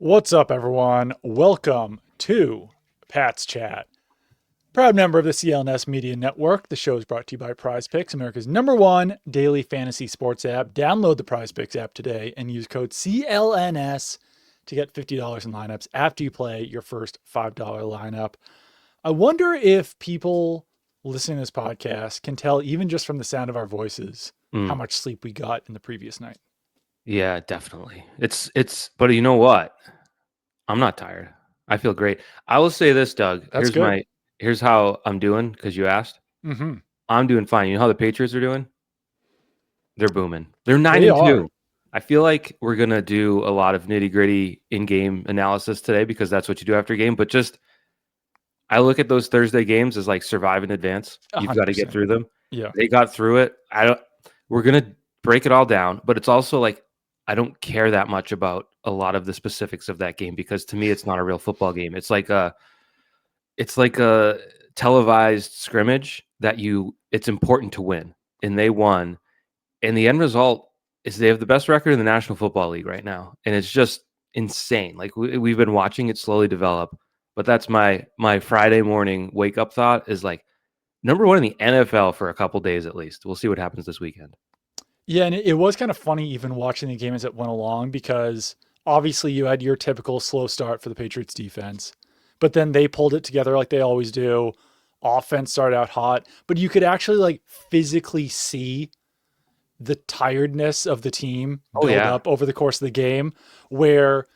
What's up, everyone? Welcome to Pat's Chat. Proud member of the CLNS Media Network. The show is brought to you by Prize Picks, America's #1 daily fantasy sports app. Download the Prize Picks app today and use code CLNS to get $50 in lineups after you play your first $5 lineup. I wonder if people listening to this podcast can tell, even just from the sound of our voices, how much sleep we got in the previous night. Yeah, definitely. But you know what? I'm not tired. I feel great. I will say this, Doug. That's good. Here's how I'm doing because you asked. Mm-hmm. I'm doing fine. You know how the Patriots are doing? They're booming. They're 9 They and are. 2. I feel like we're gonna do a lot of nitty-gritty in-game analysis today because that's what you do after a game. But just I look at those Thursday games as like survive in advance. You've got to get 100%. through them. Yeah. They got through it. We're gonna break it all down, but it's also like I don't care that much about a lot of the specifics of that game because to me it's not a real football game. It's like a televised scrimmage that it's important to win. And they won. And the end result is they have the best record in the National Football League right now. And it's just insane. Like we've been watching it slowly develop. But that's my Friday morning wake up thought is like #1 in the NFL for a couple days at least. We'll see what happens this weekend. Yeah, and it was kind of funny even watching the game as it went along because obviously you had your typical slow start for the Patriots defense, but then they pulled it together like they always do. Offense started out hot, but you could actually like physically see the tiredness of the team Oh build yeah. up over the course of the game, where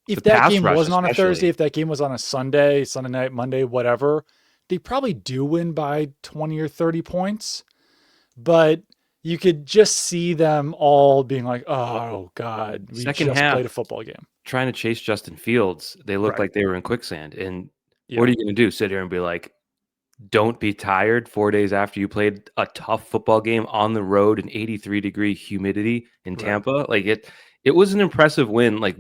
if The that pass game rush wasn't on a Thursday, especially. if that game was on a Sunday, Sunday night, Monday, whatever, they probably do win by 20 or 30 points. But you could just see them all being like, oh God, we Second just played a half, football game. trying to chase Justin Fields, they looked Right. like they were in quicksand. And what Yeah. are you going to do? Sit here and be like, don't be tired 4 days after you played a tough football game on the road in 83-degree humidity in Right. Tampa. Like it was an impressive win. Like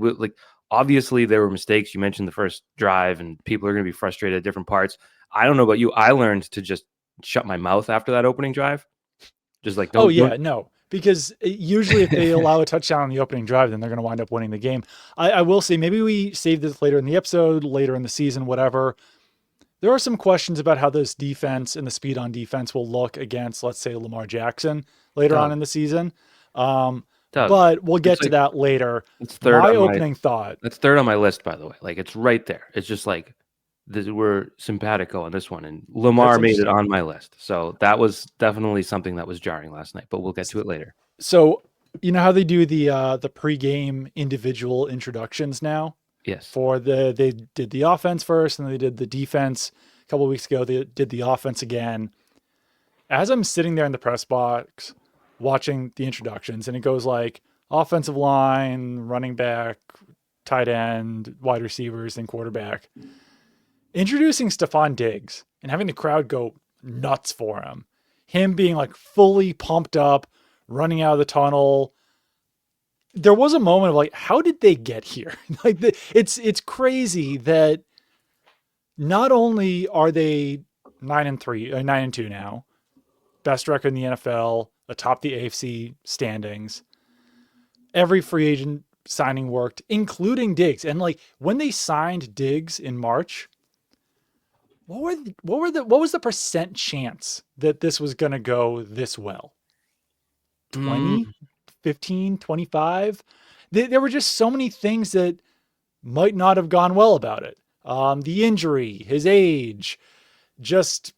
obviously there were mistakes. You mentioned the first drive, and people are going to be frustrated at different parts. I don't know about you. I learned to just shut my mouth after that opening drive. Just like Oh, don't. yeah. No, because usually if they allow a touchdown on the opening drive, then they're going to wind up winning the game. I will say maybe we save this later in the episode, later in the season, whatever. There are some questions about how this defense and the speed on defense will look against, let's say, Lamar Jackson later on Doug, in the season. Um, Doug, but we'll it's get to like that later. it's third My on my opening thought. that's third on my list, by the way. Like it's right there. It's just like we're simpatico on this one, and That's Lamar made it interesting. on my list. So that was definitely something that was jarring last night. But we'll get to it later. So you know how they do the pregame individual introductions now? Yes. For they did the offense first, and they did the defense a couple of weeks ago. They did the offense again. As I'm sitting there in the press box watching the introductions, and it goes like offensive line, running back, tight end, wide receivers, and quarterback. Introducing Stefon Diggs and having the crowd go nuts for him being like fully pumped up, running out of the tunnel. There was a moment of like, how did they get here? It's crazy that not only are they 9-3, 9-2 now, best record in the NFL, atop the AFC standings. Every free agent signing worked, including Diggs. And like when they signed Diggs in March, what was the percent chance that this was going to go this well? Mm, 20, 15, 25? There were just so many things that might not have gone well about it. The injury, his age, just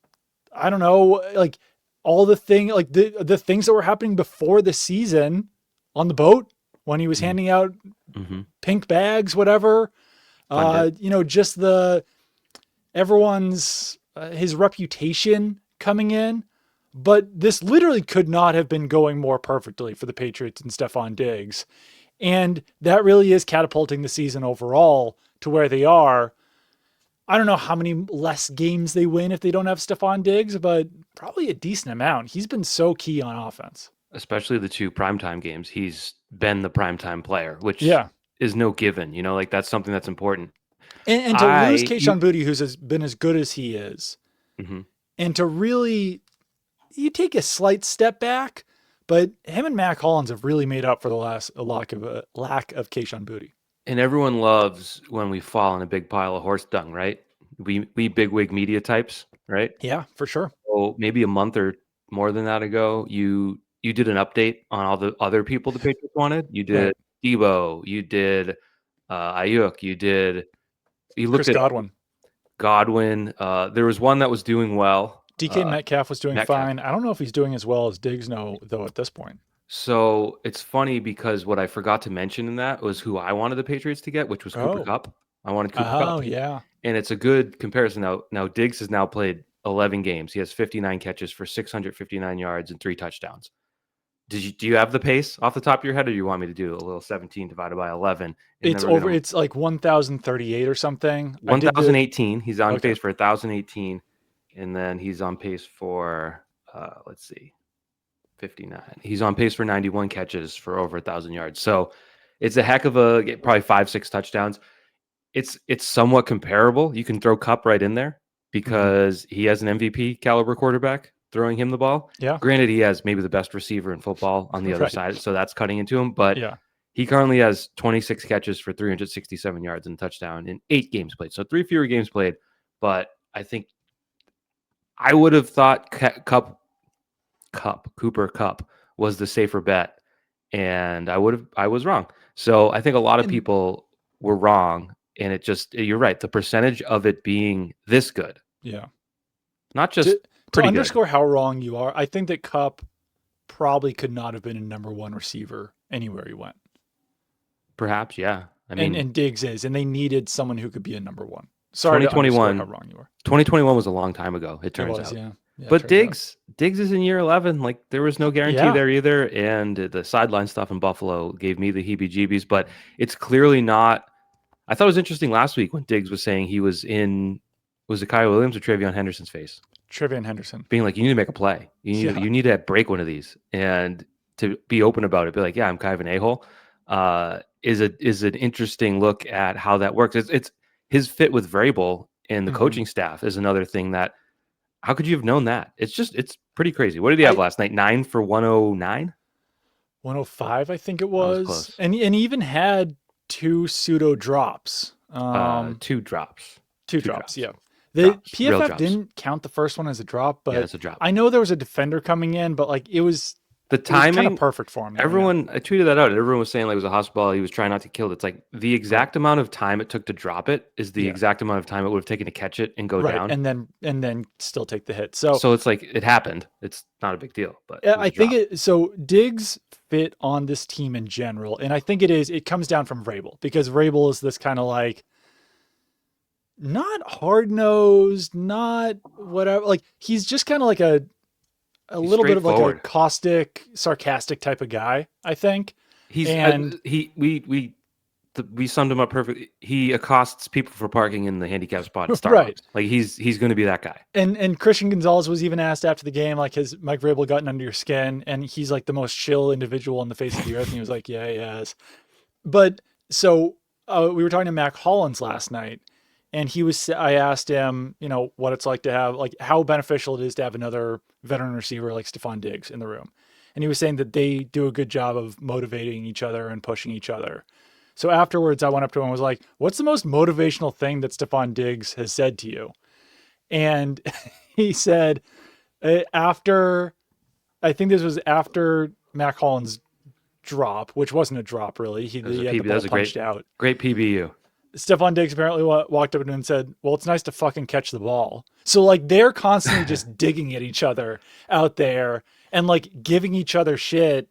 I don't know, like all the things that were happening before the season on the boat when he was mm, handing out mm-hmm. pink bags, whatever. Fun day. Just the everyone's his reputation coming in. But this literally could not have been going more perfectly for the Patriots and Stefon Diggs. And that really is catapulting the season overall to where they are. I don't know how many less games they win if they don't have Stefon Diggs, but probably a decent amount. He's been so key on offense. Especially the two primetime games. He's been the primetime player, which Yeah. is no given. Like that's something that's important. And to lose I you. Kayshon Boutte, who's been as good as he is, Mhm. and to really, you take a slight step back, but him and Mac Hollins have really made up for the lack of Kayshon Boutte. And everyone loves when we fall in a big pile of horse dung, right? We bigwig media types, right? Yeah, for sure. So maybe a month or more than that ago, you did an update on all the other people the Patriots wanted. You Right. did Debo, you did Ayuk, you looked Chris at Godwin. Godwin. There was one that was doing well. DK Metcalf was doing Metcalf. fine. I don't know if he's doing as well as Diggs, though, at this point. So it's funny because what I forgot to mention in that was who I wanted the Patriots to get, which was Cooper Oh. Kupp. I wanted Cooper Kupp. Oh, yeah. And it's a good comparison. Now Diggs has now played 11 games. He has 59 catches for 659 yards and 3 touchdowns. Do you have the pace off the top of your head, or do you want me to do a little 17 divided by 11? It's like 1,038 or something. 1,018. He's on Okay. pace for 1,018, and then he's on pace for let's see, 59. He's on pace for 91 catches for over 1,000 yards. So it's a heck of a probably 5-6 touchdowns. It's somewhat comparable. You can throw Kupp right in there because he has an MVP caliber quarterback throwing him the ball. Yeah. Granted, he has maybe the best receiver in football on the other Right. side, so that's cutting into him. But Yeah. he currently has 26 catches for 367 yards and a touchdown in 8 games played. So 3 fewer games played. But I think I would have thought Cooper Kupp was the safer bet, and I was wrong. So I think a lot of people were wrong, and you're right. The percentage of it being this good, Yeah. not just To pretty underscore how wrong you are, I think that Kupp probably could not have been a number one receiver anywhere he went. perhaps, yeah. I mean, and Diggs is, and they needed someone who could be a number one. Sorry to 2021 underscore how wrong you were. 2021 was a long time ago. It turns It was, out. yeah. But Diggs is in year 11. Like there was no guarantee there either, and the sideline stuff in Buffalo gave me the heebie-jeebies. But it's clearly not. I thought it was interesting last week when Diggs was saying he was in. Was it Kyle Williams or Travion Henderson's face? Travion Henderson being like, you need to make a play. You need to break one of these, and to be open about it. Be like, yeah, I'm kind of an a-hole. Is an interesting look at how that works. It's his fit with Vrabel and the coaching staff is another thing that. How could you have known that? It's pretty crazy. What did he have last night? 9 for 109? 105, I think it was. Close. And he even had 2 pseudo drops. 2 drops. 2 drops, yeah. The PFF didn't count the first one as a drop, but it's a drop. I know there was a defender coming in, but like it was the timing kind of perfect for him. I tweeted that out. Everyone was saying like it was a hospital. He was trying not to kill it. It's like the exact amount of time it took to drop it is the exact amount of time it would have taken to catch it and go down. And then still take the hit. So it's like it happened. It's not a big deal. But I think so Diggs fit on this team in general. And I think it comes down from Vrabel, because Vrabel is this kind of like not hard-nosed, not whatever. Like he's just kind of like a little bit of like a caustic, sarcastic type of guy, I think. We summed him up perfectly. He accosts people for parking in the handicap spot at Starbucks. Right. Like he's going to be that guy. And Christian Gonzalez was even asked after the game, like, has Mike Vrabel gotten under your skin? And he's like the most chill individual on the face of the earth. And he was like, yeah, he has. But so we were talking to Mac Hollins last night, and I asked him, what it's like to have, like, how beneficial it is to have another veteran receiver like Stefon Diggs in the room. And he was saying that they do a good job of motivating each other and pushing each other. So afterwards, I went up to him and was like, what's the most motivational thing that Stefon Diggs has said to you? And he said, I think this was after Mac Hollins' drop, which wasn't a drop, really. He had the ball punched out. Great PBU. Stefon Diggs apparently walked up to him and said, well, it's nice to fucking catch the ball. So like they're constantly just digging at each other out there and like giving each other shit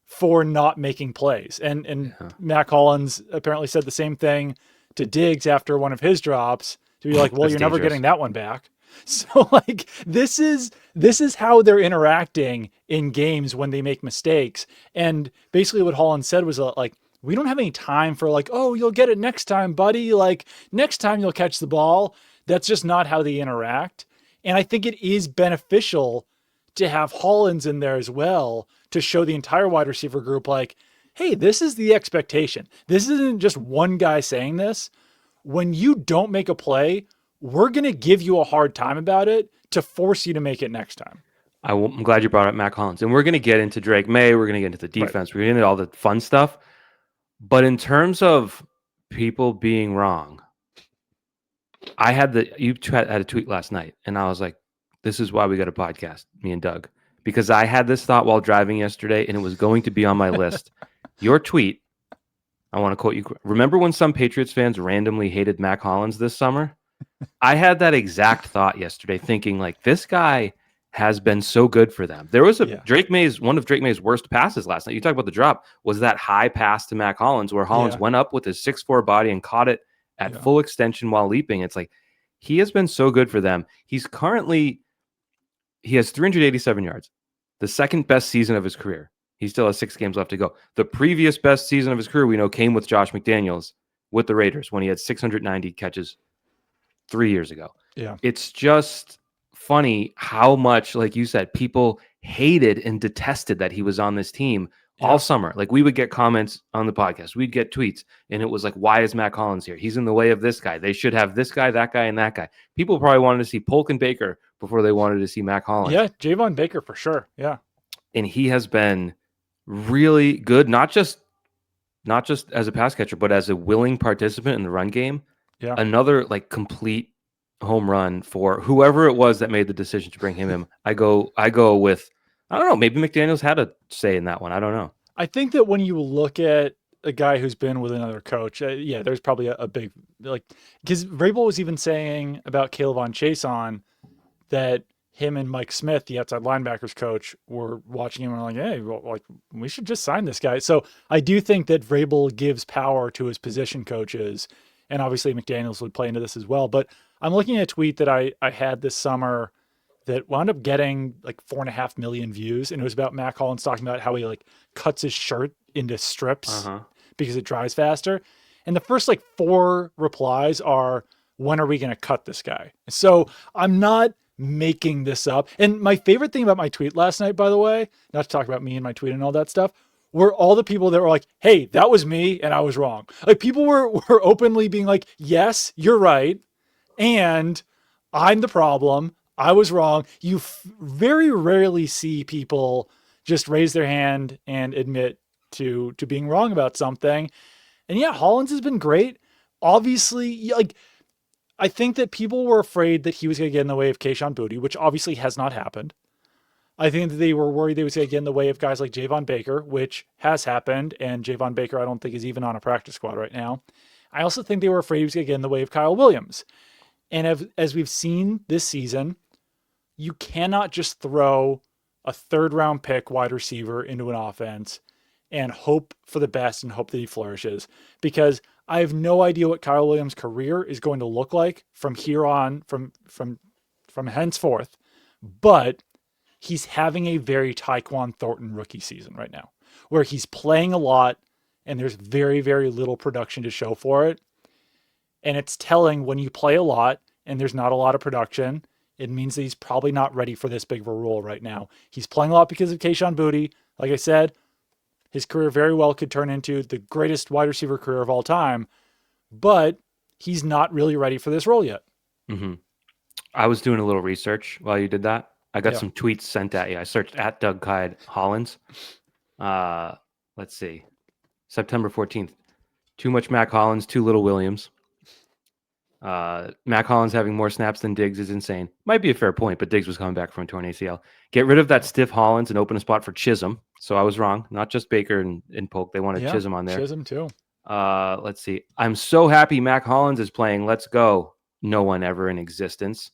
for not making plays. And Mac Hollins apparently said the same thing to Diggs after one of his drops, to be like, well, you're never getting that one back. So like this is how they're interacting in games when they make mistakes. And basically what Hollins said was like, we don't have any time for like, oh, you'll get it next time, buddy. Like next time you'll catch the ball. That's just not how they interact. And I think it is beneficial to have Hollins in there as well to show the entire wide receiver group like, hey, this is the expectation. This isn't just one guy saying this. When you don't make a play, we're going to give you a hard time about it to force you to make it next time. I'm glad you brought up Mac Hollins. And we're going to get into Drake May. We're going to get into the defense. We're going to get into all the fun stuff. But in terms of people being wrong. I had had a tweet last night, and I was like, this is why we got a podcast, me and Doug, because I had this thought while driving yesterday, and it was going to be on my list. Your tweet, I want to quote you. Remember when some Patriots fans randomly hated Mac Hollins this summer? I had that exact thought yesterday, thinking like, this guy has been so good for them. There was one of Drake May's worst passes last night. You talk about the drop, was that high pass to Mac Hollins where Hollins went up with his 6'4" body and caught it at full extension while leaping. It's like, he has been so good for them. He has 387 yards, the second best season of his career. He still has 6 games left to go. The previous best season of his career, we know, came with Josh McDaniels with the Raiders when he had 690 catches 3 years ago. Yeah. It's just funny how much, like you said, people hated and detested that he was on this team all summer. Like, we would get comments on the podcast, we'd get tweets, and it was like, why is Mac Hollins here? He's in the way of this guy. They should have this guy, that guy, and that guy. People probably wanted to see Polk and Baker before they wanted to see Mac Hollins. Yeah, Javon Baker for sure. Yeah. And he has been really good, not just as a pass catcher, but as a willing participant in the run game. Yeah. Another like complete home run for whoever it was that made the decision to bring him in. I go with, I don't know, maybe McDaniels had a say in that one. I don't know. I think that when you look at a guy who's been with another coach, there's probably a big, like, because Vrabel was even saying about Caleb on Chason that him and Mike Smith, the outside linebackers coach, were watching him and were like, hey, well, like, we should just sign this guy. So I do think that Vrabel gives power to his position coaches, and obviously McDaniels would play into this as well. But I'm looking at a tweet that I had this summer that wound up getting like 4.5 million views, and it was about Mac Hollins talking about how he like cuts his shirt into strips because it dries faster. And the first like 4 replies are, when are we going to cut this guy? So I'm not making this up. And my favorite thing about my tweet last night, by the way, not to talk about me and my tweet and all that stuff, were all the people that were like, hey, that was me and I was wrong. Like, people were openly being like, yes, you're right, and I'm the problem, I was wrong. You very rarely see people just raise their hand and admit to being wrong about something. And yeah, Hollins has been great. Obviously, like, I think that people were afraid that he was going to get in the way of Kayshon Boutte, which obviously has not happened. I think that they were worried they was going to get in the way of guys like Javon Baker, which has happened. And Javon Baker, I don't think, is even on a practice squad right now. I also think they were afraid he was going to get in the way of Kyle Williams. And as we've seen this season, you cannot just throw a 3rd-round pick wide receiver into an offense and hope for the best and hope that he flourishes, because I have no idea what Kyle Williams' career is going to look like from here on, from henceforth. But he's having a very Tyquan Thornton rookie season right now, where he's playing a lot and there's very, very little production to show for it. And it's telling, when you play a lot and there's not a lot of production, it means that he's probably not ready for this big of a role right now. He's playing a lot because of Kayshon Boutte. Like I said, his career very well could turn into the greatest wide receiver career of all time, but he's not really ready for this role yet. Mm-hmm. I was doing a little research while you did that. I got some tweets sent at you. I searched at Doug Kyed Hollins. Let's see. September 14th. Too much Mac Hollins, too little Williams. Mac Hollins having more snaps than Diggs is insane. Might be a fair point, but Diggs was coming back from a torn ACL. Get rid of that stiff Hollins and open a spot for Chisholm. So I was wrong. Not just Baker and Polk. They wanted Chisholm on there. Chisholm too. Let's see. I'm so happy Mac Hollins is playing. Let's go. No one ever in existence.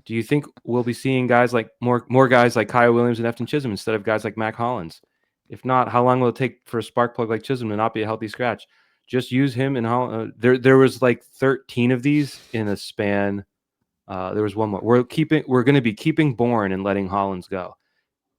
Do you think we'll be seeing guys like more guys like Kyle Williams and Efton Chisholm instead of guys like Mac Hollins? If not, how long will it take for a spark plug like Chisholm to not be a healthy scratch? Just use him and Hollins. There was like 13 of these in a span. There was one more. We're going to be keeping Bourne and letting Hollins go.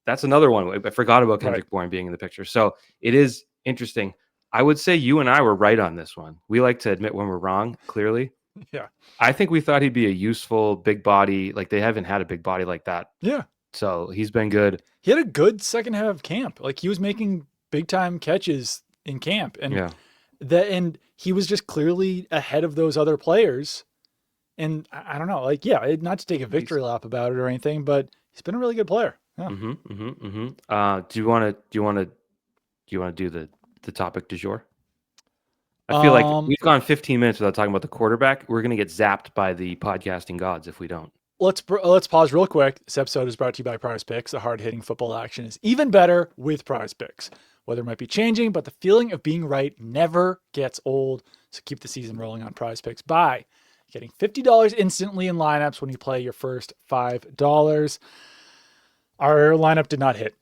That's another one. I forgot about Kendrick Bourne being in the picture. So it is interesting. I would say you and I were right on this one. We like to admit when we're wrong, clearly. Yeah. I think we thought he'd be a useful big body. Like, they haven't had a big body like that. Yeah. So he's been good. He had a good second half of camp. Like, he was making big time catches in camp. And and he was just clearly ahead of those other players. And I don't know, like, not to take a victory lap about it or anything, but he's been a really good player. Yeah. Do you want to do the topic du jour? I feel like we've gone 15 minutes without talking about the quarterback. We're going to get zapped by the podcasting gods if we don't. Let's pause real quick. This episode is brought to you by Prize Picks. The hard-hitting football action is even better with Prize Picks. Weather might be changing, but the feeling of being right never gets old. So keep the season rolling on Prize Picks by getting $50 instantly in lineups when you play your first $5. Our lineup did not hit.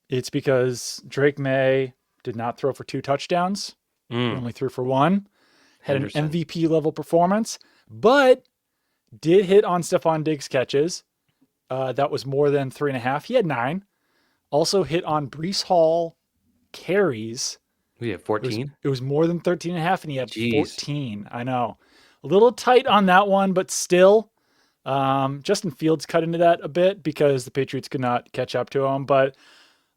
It's because Drake May did not throw for 2 touchdowns. He only threw for 1. Had Henderson. an MVP level performance, but did hit on Stefon Diggs catches. That was more than 3.5. He had 9. Also hit on Breece Hall carries. We have 14. It was more than 13.5, and he had Jeez. 14. I know. A little tight on that one, but still. Justin Fields cut into that a bit because the Patriots could not catch up to him. But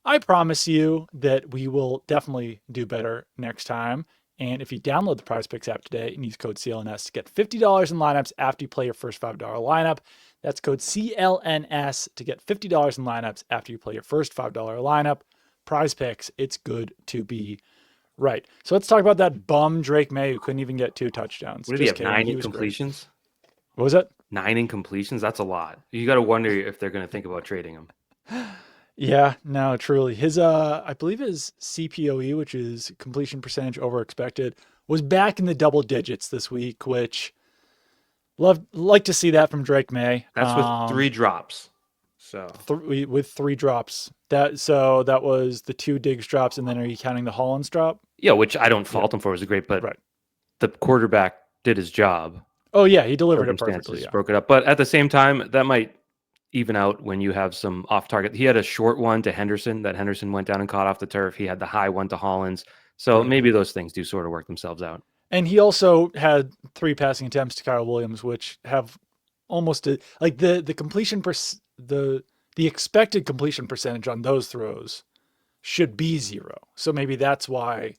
I promise you that we will definitely do better next time. And if you download the Prize Picks app today and use code CLNS to get $50 in lineups after you play your first $5 lineup, that's code CLNS to get $50 in lineups after you play your first $5 lineup. Prize Picks, it's good to be right. So let's talk about that bum Drake May who couldn't even get 2 touchdowns. What did he have, 9 incompletions? What was it? 9 incompletions? That's a lot. You got to wonder if they're going to think about trading him. Yeah, no, truly. His I believe his CPOE, which is completion percentage over expected, was back in the double digits this week, which like to see that from Drake May. That's with 3 drops. So with 3 drops. That was the 2 Diggs drops, and then are you counting the Hollins drop? Yeah, which I don't fault him for. It was great, but the quarterback did his job. Oh yeah, he delivered it perfectly. Yeah. Broke it up, but at the same time, that might even out when you have some off target. He had a short one to Henderson that Henderson went down and caught off the turf. He had the high one to Hollins. So maybe those things do sort of work themselves out. And he also had 3 passing attempts to Kyle Williams, which have almost the completion the expected completion percentage on those throws should be 0. So maybe that's why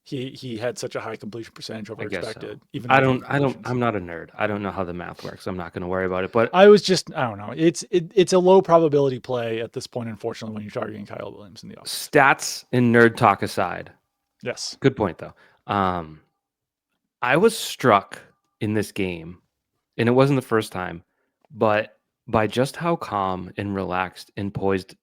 he had such a high completion percentage over expected. So. I'm not a nerd. I don't know how the math works. I'm not going to worry about it. But I don't know. It's a low probability play at this point, unfortunately, when you're targeting Kyle Williams in the offense. Stats and nerd talk aside. Yes. Good point though. I was struck in this game, and it wasn't the first time, but by just how calm and relaxed and poised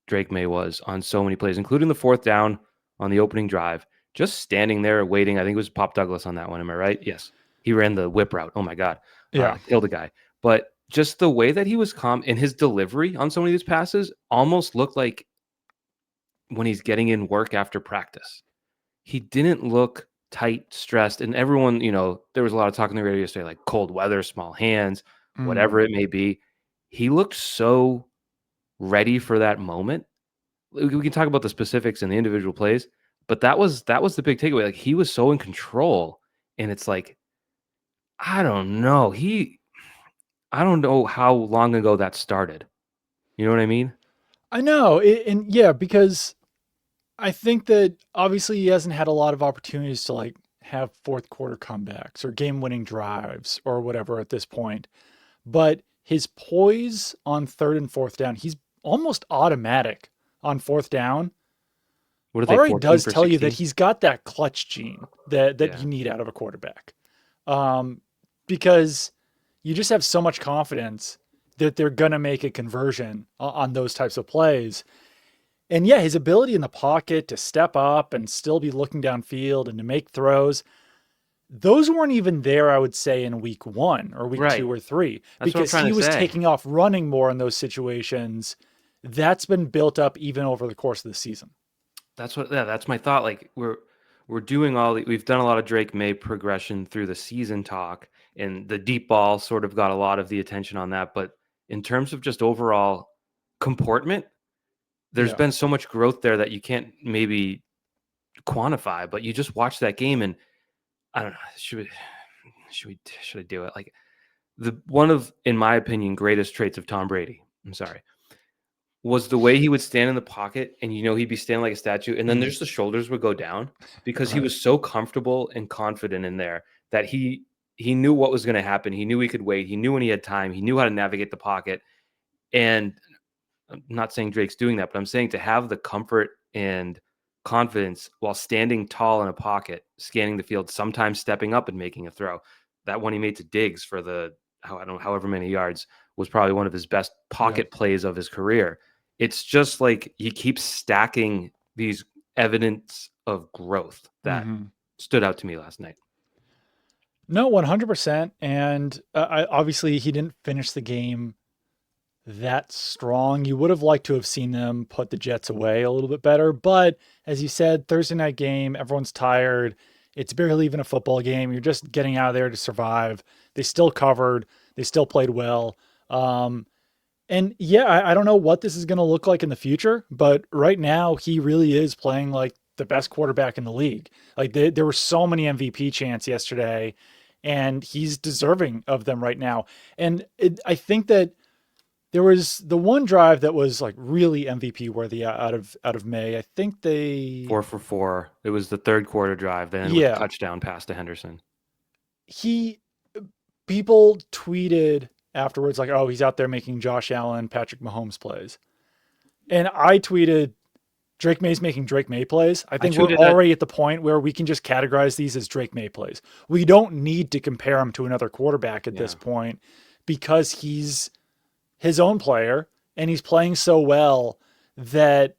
Drake May was on so many plays, including the 4th down on the opening drive. Just standing there waiting. I think it was Pop Douglas on that one. Am I right? Yes. He ran the whip route. Oh my God. Yeah. Killed a guy. But just the way that he was calm in his delivery on so many of these passes almost looked like when he's getting in work after practice. He didn't look tight, stressed. And everyone, there was a lot of talk on the radio yesterday, like cold weather, small hands, whatever it may be. He looked so ready for that moment. We can talk about the specifics and the individual plays. But that was the big takeaway. Like, he was so in control, and it's like, I don't know. I don't know how long ago that started. You know what I mean? I know. Because I think that obviously he hasn't had a lot of opportunities to have 4th quarter comebacks or game-winning drives or whatever at this point. But his poise on 3rd and 4th down, he's almost automatic on 4th down. Already does tell 16? You that he's got that clutch gene that you need out of a quarterback. Because you just have so much confidence that they're going to make a conversion on those types of plays. And yeah, his ability in the pocket to step up and still be looking downfield and to make throws, those weren't even there, I would say, in week 1 or week 2 or 3. That's because he was taking off running more in those situations. That's been built up even over the course of the season. That's my thought. Like, we're doing we've done a lot of Drake May progression through the season talk, and the deep ball sort of got a lot of the attention on that. But in terms of just overall comportment, there's been so much growth there that you can't maybe quantify, but you just watch that game and I don't know, should I do it? Like, one of, in my opinion, greatest traits of Tom Brady, was the way he would stand in the pocket, and he'd be standing like a statue, and then there's the shoulders would go down because he was so comfortable and confident in there that he knew what was going to happen. He knew he could wait. He knew when he had time. He knew how to navigate the pocket. And I'm not saying Drake's doing that, but I'm saying to have the comfort and confidence while standing tall in a pocket, scanning the field, sometimes stepping up and making a throw. That one he made to Diggs for however many yards was probably one of his best pocket plays of his career. It's just like he keeps stacking these evidence of growth that stood out to me last night. No, 100%. And obviously he didn't finish the game that strong. You would have liked to have seen them put the Jets away a little bit better. But as you said, Thursday night game, everyone's tired. It's barely even a football game. You're just getting out of there to survive. They still covered. They still played well. And yeah, I don't know what this is going to look like in the future, but right now he really is playing like the best quarterback in the league. Like there were so many MVP chants yesterday, and he's deserving of them right now. And I think that there was the one drive that was like really MVP worthy out of May. I think they 4 for 4. It was the third quarter drive, then with a touchdown pass to Henderson. People tweeted afterwards like, oh, he's out there making Josh Allen, Patrick Mahomes plays. And I tweeted, Drake May's making Drake May plays. I think we're already at the point where we can just categorize these as Drake May plays. We don't need to compare him to another quarterback at this point because he's his own player and he's playing so well that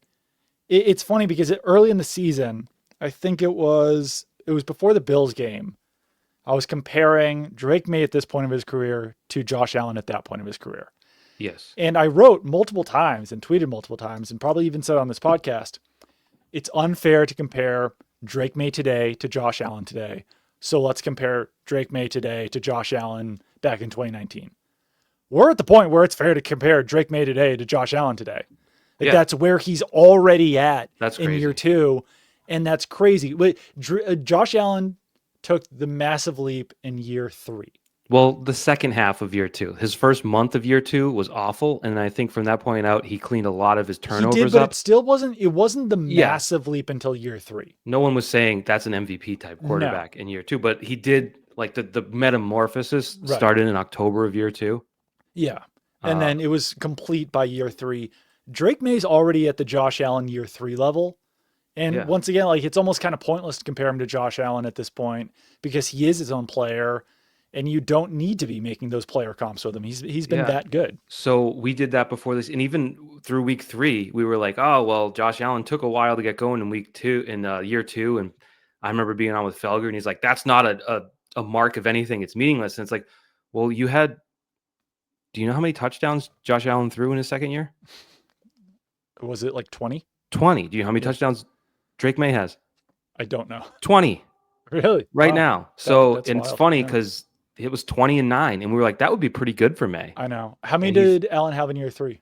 it's funny because early in the season, I think it was before the Bills game, I was comparing Drake May at this point of his career to Josh Allen at that point of his career. Yes. And I wrote multiple times and tweeted multiple times and probably even said on this podcast, it's unfair to compare Drake May today to Josh Allen today. So let's compare Drake May today to Josh Allen back in 2019. We're at the point where it's fair to compare Drake May today to Josh Allen today. Like that's where he's already at in year 2. And that's crazy. But Josh Allen took the massive leap in year 3. Well, the second half of year 2, his first month of year 2 was awful. And I think from that point out, he cleaned a lot of his turnovers he did, but up. It still wasn't the massive leap until year 3. No one was saying that's an MVP type quarterback in year 2, but he did like the metamorphosis started in October of year 2. Yeah. And then it was complete by year 3. Drake May's already at the Josh Allen year 3 level. And once again, like it's almost kind of pointless to compare him to Josh Allen at this point because he is his own player and you don't need to be making those player comps with him. He's been that good. So we did that before this. And even through week 3, we were like, oh, well, Josh Allen took a while to get going in year 2. And I remember being on with Felger and he's like, that's not a mark of anything. It's meaningless. And it's like, well, do you know how many touchdowns Josh Allen threw in his second year? Was it like 20? 20. Do you know how many touchdowns Drake May has? I don't know. 20. Really? Right now. So that's it's wild. funny because it was 20 and 9. And we were like, that would be pretty good for May. I know. How many did Allen have in year 3?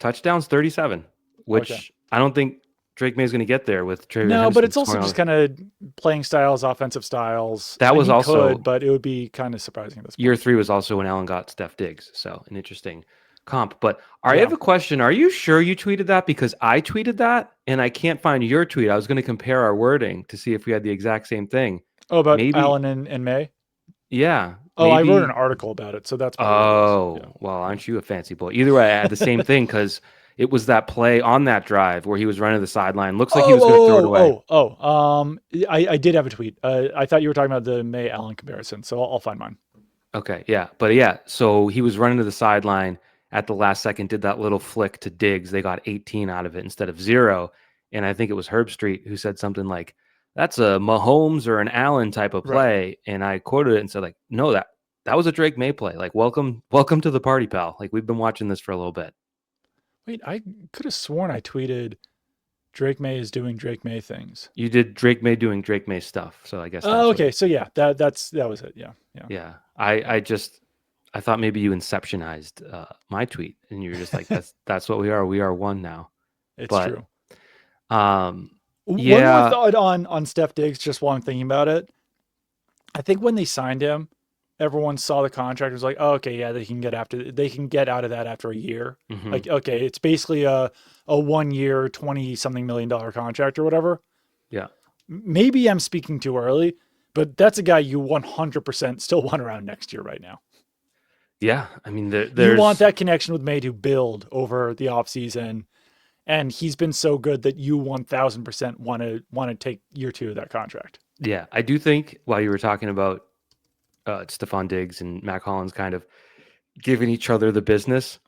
Touchdowns, 37, which I don't think Drake May is going to get there with Trey. No, but it's also just kind of playing styles, offensive styles. That was also but it would be kind of surprising at this point. Year 3 was also when Allen got Steph Diggs. So an interesting comp. But I have a question. Are you sure you tweeted that? Because I tweeted that and I can't find your tweet. I was going to compare our wording to see if we had the exact same thing. Oh, about Allen and May? Yeah. Oh, I wrote an article about it. So that's well, aren't you a fancy boy? Either way, I had the same thing because it was that play on that drive where he was running to the sideline. Looks like he was going to throw it away. I did have a tweet. I thought you were talking about the May Allen comparison. So I'll find mine. Okay. Yeah. But so he was running to the sideline at the last second, did that little flick to Diggs. They got 18 out of it instead of 0. And I think it was Herb Street who said something like, that's a Mahomes or an Allen type of play. Right. And I quoted it and said, like, no, that was a Drake May play. Like, welcome to the party, pal. Like, we've been watching this for a little bit. Wait, I could have sworn I tweeted Drake May is doing Drake May things. You did Drake May doing Drake May stuff. So I guess. Oh, okay. So yeah, that was it. Yeah. Yeah. I thought maybe you inceptionized my tweet and you were just like, that's what we are. We are one now. It's true. One more thought on Steph Diggs, just while I'm thinking about it. I think when they signed him, everyone saw the contract and was like, oh, okay, yeah, they can get out of that after a year. Mm-hmm. Like, okay, it's basically a 1 year, $20-something million contract or whatever. Yeah. Maybe I'm speaking too early, but that's a guy you 100% still want around next year right now. Yeah. I mean, you want that connection with May to build over the offseason. And he's been so good that you 1000% want to take year 2 of that contract. Yeah, I do think while you were talking about Stefon Diggs and Mac Hollins kind of giving each other the business,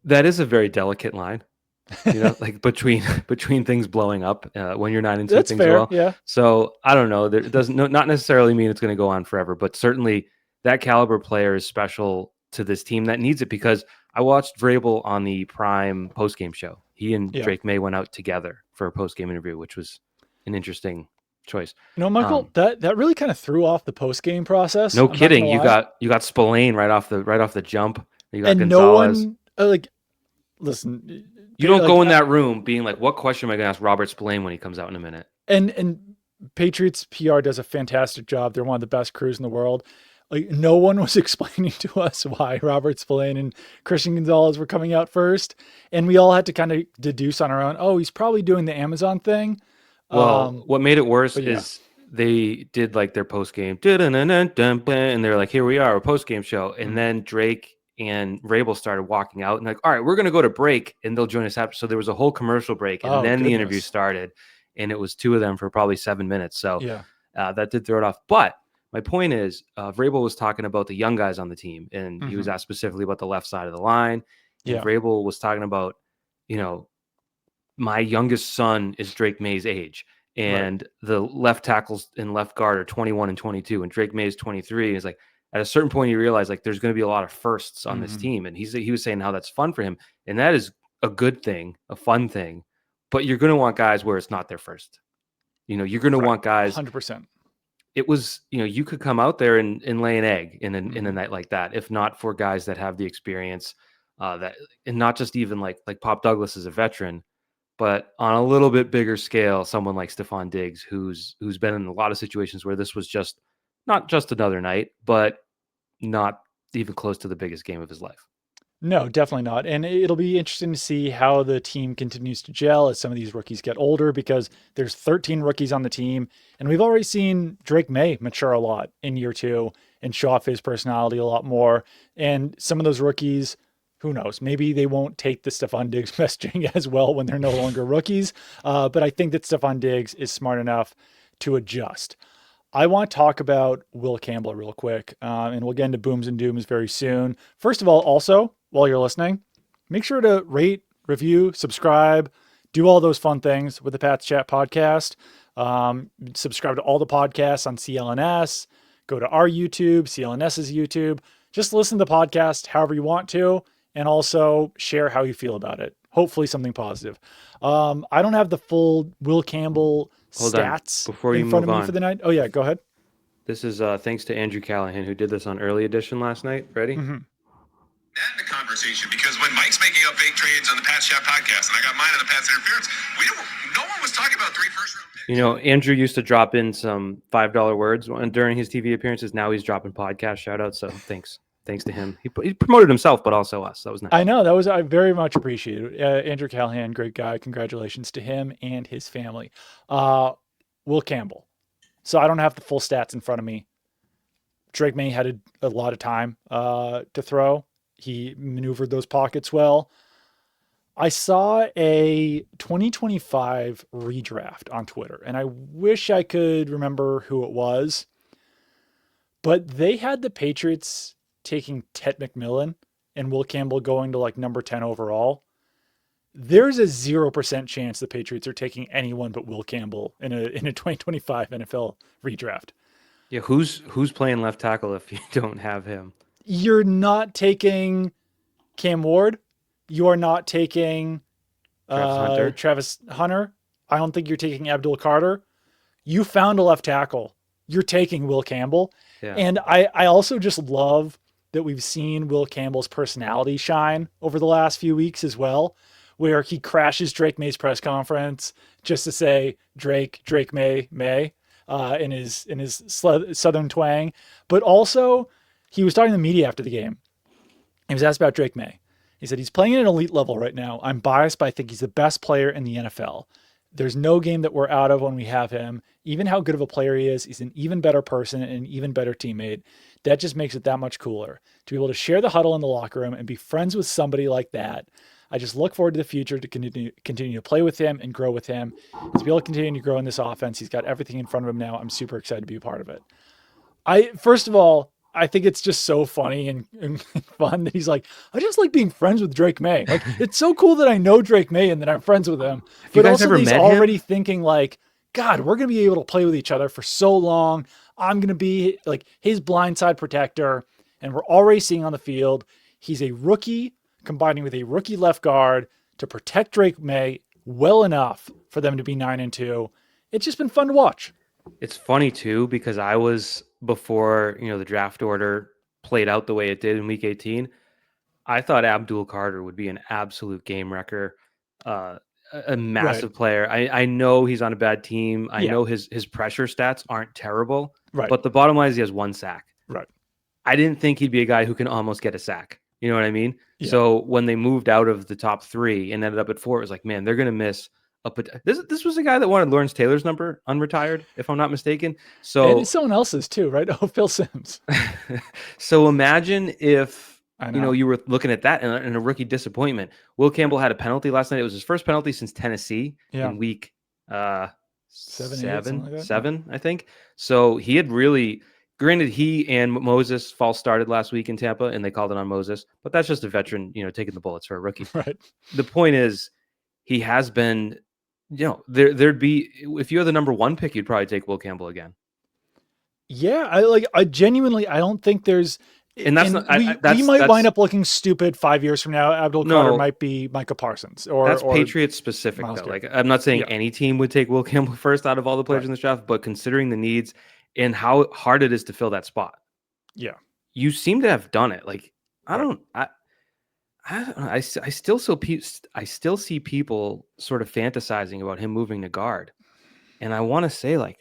that is a very delicate line, like between things blowing up when you're not into That's things fair. well. Yeah. So I don't know. It doesn't not necessarily mean it's going to go on forever, but certainly that caliber player is special to this team that needs it, because I watched Vrabel on the Prime postgame show. He and Yeah. Drake May went out together for a postgame interview, which was an interesting choice. Michael, that really kind of threw off the post-game process. No I'm kidding. Not gonna You got Spillane right off the jump. You got and Gonzalez. No one listen. You don't go in that room being like, what question am I going to ask Robert Spillane when he comes out in a minute? And Patriots PR does a fantastic job. They're one of the best crews in the world. Like, no one was explaining to us why Robert Spillane and Christian Gonzalez were coming out first. And we all had to kind of deduce on our own, oh, he's probably doing the Amazon thing. Well, what made it worse is they did like their post game, and they're like, here we are, a post game show. And then Drake and Vrabel started walking out and like, all right, we're going to go to break and they'll join us after. So there was a whole commercial break, and then the interview started, and it was 2 of them for probably 7 minutes. So that did throw it off. But my point is, Vrabel was talking about the young guys on the team, and he was asked specifically about the left side of the line. And Vrabel was talking about, my youngest son is Drake May's age, and the left tackles and left guard are 21 and 22, and Drake May is 23. And it's like, at a certain point, you realize like there's going to be a lot of firsts on this team, and he was saying how that's fun for him, and that is a good thing, a fun thing. But you're going to want guys where it's not their first. You're going to want guys 100%. It was, you could come out there and lay an egg in a night like that, if not for guys that have the experience, and not just even like Pop Douglas is a veteran, but on a little bit bigger scale, someone like Stefon Diggs, who's been in a lot of situations where this was just not just another night, but not even close to the biggest game of his life. No, definitely not. And it'll be interesting to see how the team continues to gel as some of these rookies get older, because there's 13 rookies on the team. And we've already seen Drake May mature a lot in year 2 and show off his personality a lot more. And some of those rookies, who knows, maybe they won't take the Stefon Diggs messaging as well when they're no longer rookies. But I think that Stefon Diggs is smart enough to adjust. I want to talk about Will Campbell real quick, and we'll get into booms and dooms very soon. First of all, also, while you're listening, make sure to rate, review, subscribe, do all those fun things with the Pats Chat podcast. Subscribe to all the podcasts on CLNS. Go to our YouTube, CLNS's YouTube. Just listen to the podcast however you want to, and also share how you feel about it. Hopefully something positive. I don't have the full Will Campbell stats in front of me for the night. Oh yeah, go ahead. This is thanks to Andrew Callahan, who did this on Early Edition last night. Ready? That in the conversation, because when Mike's making up fake trades on the Pats Chat podcast, and I got mine on the Pats Interference, no one was talking about 3 first-round picks. Andrew used to drop in some $5 words during his TV appearances. Now he's dropping podcast shout-outs, so thanks to him. He promoted himself, but also us. That was nice. I know. I very much appreciate it. Andrew Callahan, great guy. Congratulations to him and his family. Will Campbell. So I don't have the full stats in front of me. Drake May had a lot of time to throw. He maneuvered those pockets well. I saw a 2025 redraft on Twitter, and I wish I could remember who it was, but they had the Patriots taking Ted McMillan and Will Campbell going to like number 10 overall. There's a 0% chance the Patriots are taking anyone but Will Campbell in a 2025 NFL redraft. Yeah, who's playing left tackle if you don't have him? You're not taking Cam Ward. You are not taking Travis Hunter. I don't think you're taking Abdul Carter. You found a left tackle. You're taking Will Campbell. Yeah. And I also just love that we've seen Will Campbell's personality shine over the last few weeks as well, where he crashes Drake May's press conference just to say Drake May, in his Southern twang. But also, he was talking to the media after the game. He was asked about Drake May. He said, he's playing at an elite level right now. I'm biased, but I think he's the best player in the NFL. There's no game that we're out of when we have him. Even how good of a player he is, he's an even better person and an even better teammate. That just makes it that much cooler. To be able to share the huddle in the locker room and be friends with somebody like that, I just look forward to the future to continue to play with him and grow with him. And to be able to continue to grow in this offense, he's got everything in front of him now. I'm super excited to be a part of it. First of all, I think it's just so funny and fun that he's like, I just like being friends with Drake May. Like, it's so cool that I know Drake May and that I'm friends with him. you But guys also ever he's met already him? thinking like, God, we're going to be able to play with each other for so long. I'm going to be like his blindside protector. And we're already seeing on the field, he's a rookie combining with a rookie left guard to protect Drake May well enough for them to be 9-2. It's just been fun to watch. It's funny too, because I was, before, the draft order played out the way it did in week 18, I thought Abdul Carter would be an absolute game wrecker, a massive player. I know he's on a bad team. I know his pressure stats aren't terrible, but the bottom line is he has 1 sack. Right. I didn't think he'd be a guy who can almost get a sack. You know what I mean? Yeah. So when they moved out of the top 3 and ended up at 4, it was like, man, they're going to miss this was a guy that wanted Lawrence Taylor's number unretired, if I'm not mistaken. So and it's someone else's too, right? Oh, Phil Simms. So imagine if I know. you were looking at that and a rookie disappointment. Will Campbell had a penalty last night. It was his first penalty since Tennessee in week 7, I think. So he had really, granted, he and Moses false started last week in Tampa, and they called it on Moses. But that's just a veteran, taking the bullets for a rookie. Right. The point is, he has been. There'd be, if you're the number 1 pick, you'd probably take Will Campbell again. Yeah, I genuinely, I don't think there's, and that's we might wind up looking stupid 5 years from now. Abdul Carter might be Micah Parsons, or that's Patriots specific though. Like, I'm not saying any team would take Will Campbell first out of all the players in the draft, but considering the needs and how hard it is to fill that spot, you seem to have done it. Like, I still see people sort of fantasizing about him moving to guard. And I want to say, like,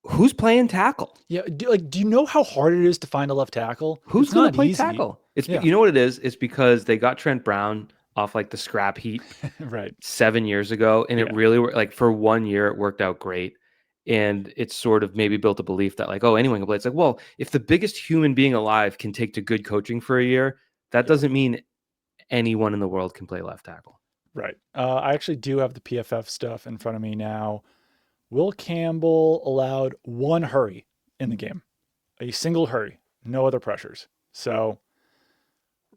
who's playing tackle? Yeah. Do you know how hard it is to find a left tackle? Who's going to play tackle? You know what it is? It's because they got Trent Brown off like the scrap heap right 7 years ago. And it really worked. Like, for 1 year, it worked out great. And it's sort of maybe built a belief that, like, oh, anyone can play. It's like, well, if the biggest human being alive can take to good coaching for a year, that doesn't mean anyone in the world can play left tackle. Right. I actually do have the PFF stuff in front of me now. Will Campbell allowed 1 hurry in the game, a single hurry, no other pressures. So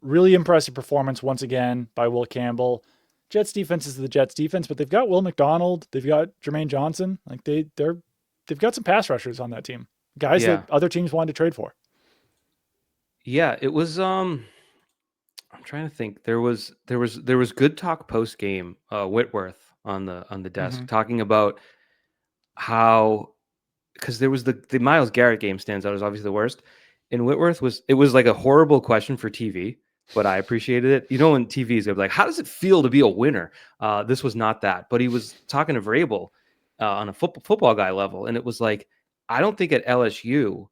really impressive performance once again by Will Campbell. Jets defense is the Jets defense, but they've got Will McDonald. They've got Jermaine Johnson. Like, they've got some pass rushers on that team, guys that other teams wanted to trade for. Yeah, it was, I'm trying to think. There was good talk post game. Whitworth on the desk talking about how, because there was the Myles Garrett game stands out as obviously the worst, and Whitworth was like a horrible question for TV, but I appreciated it. When TV is like, how does it feel to be a winner? This was not that, but he was talking to Vrabel on a football guy level, and it was like, I don't think at LSU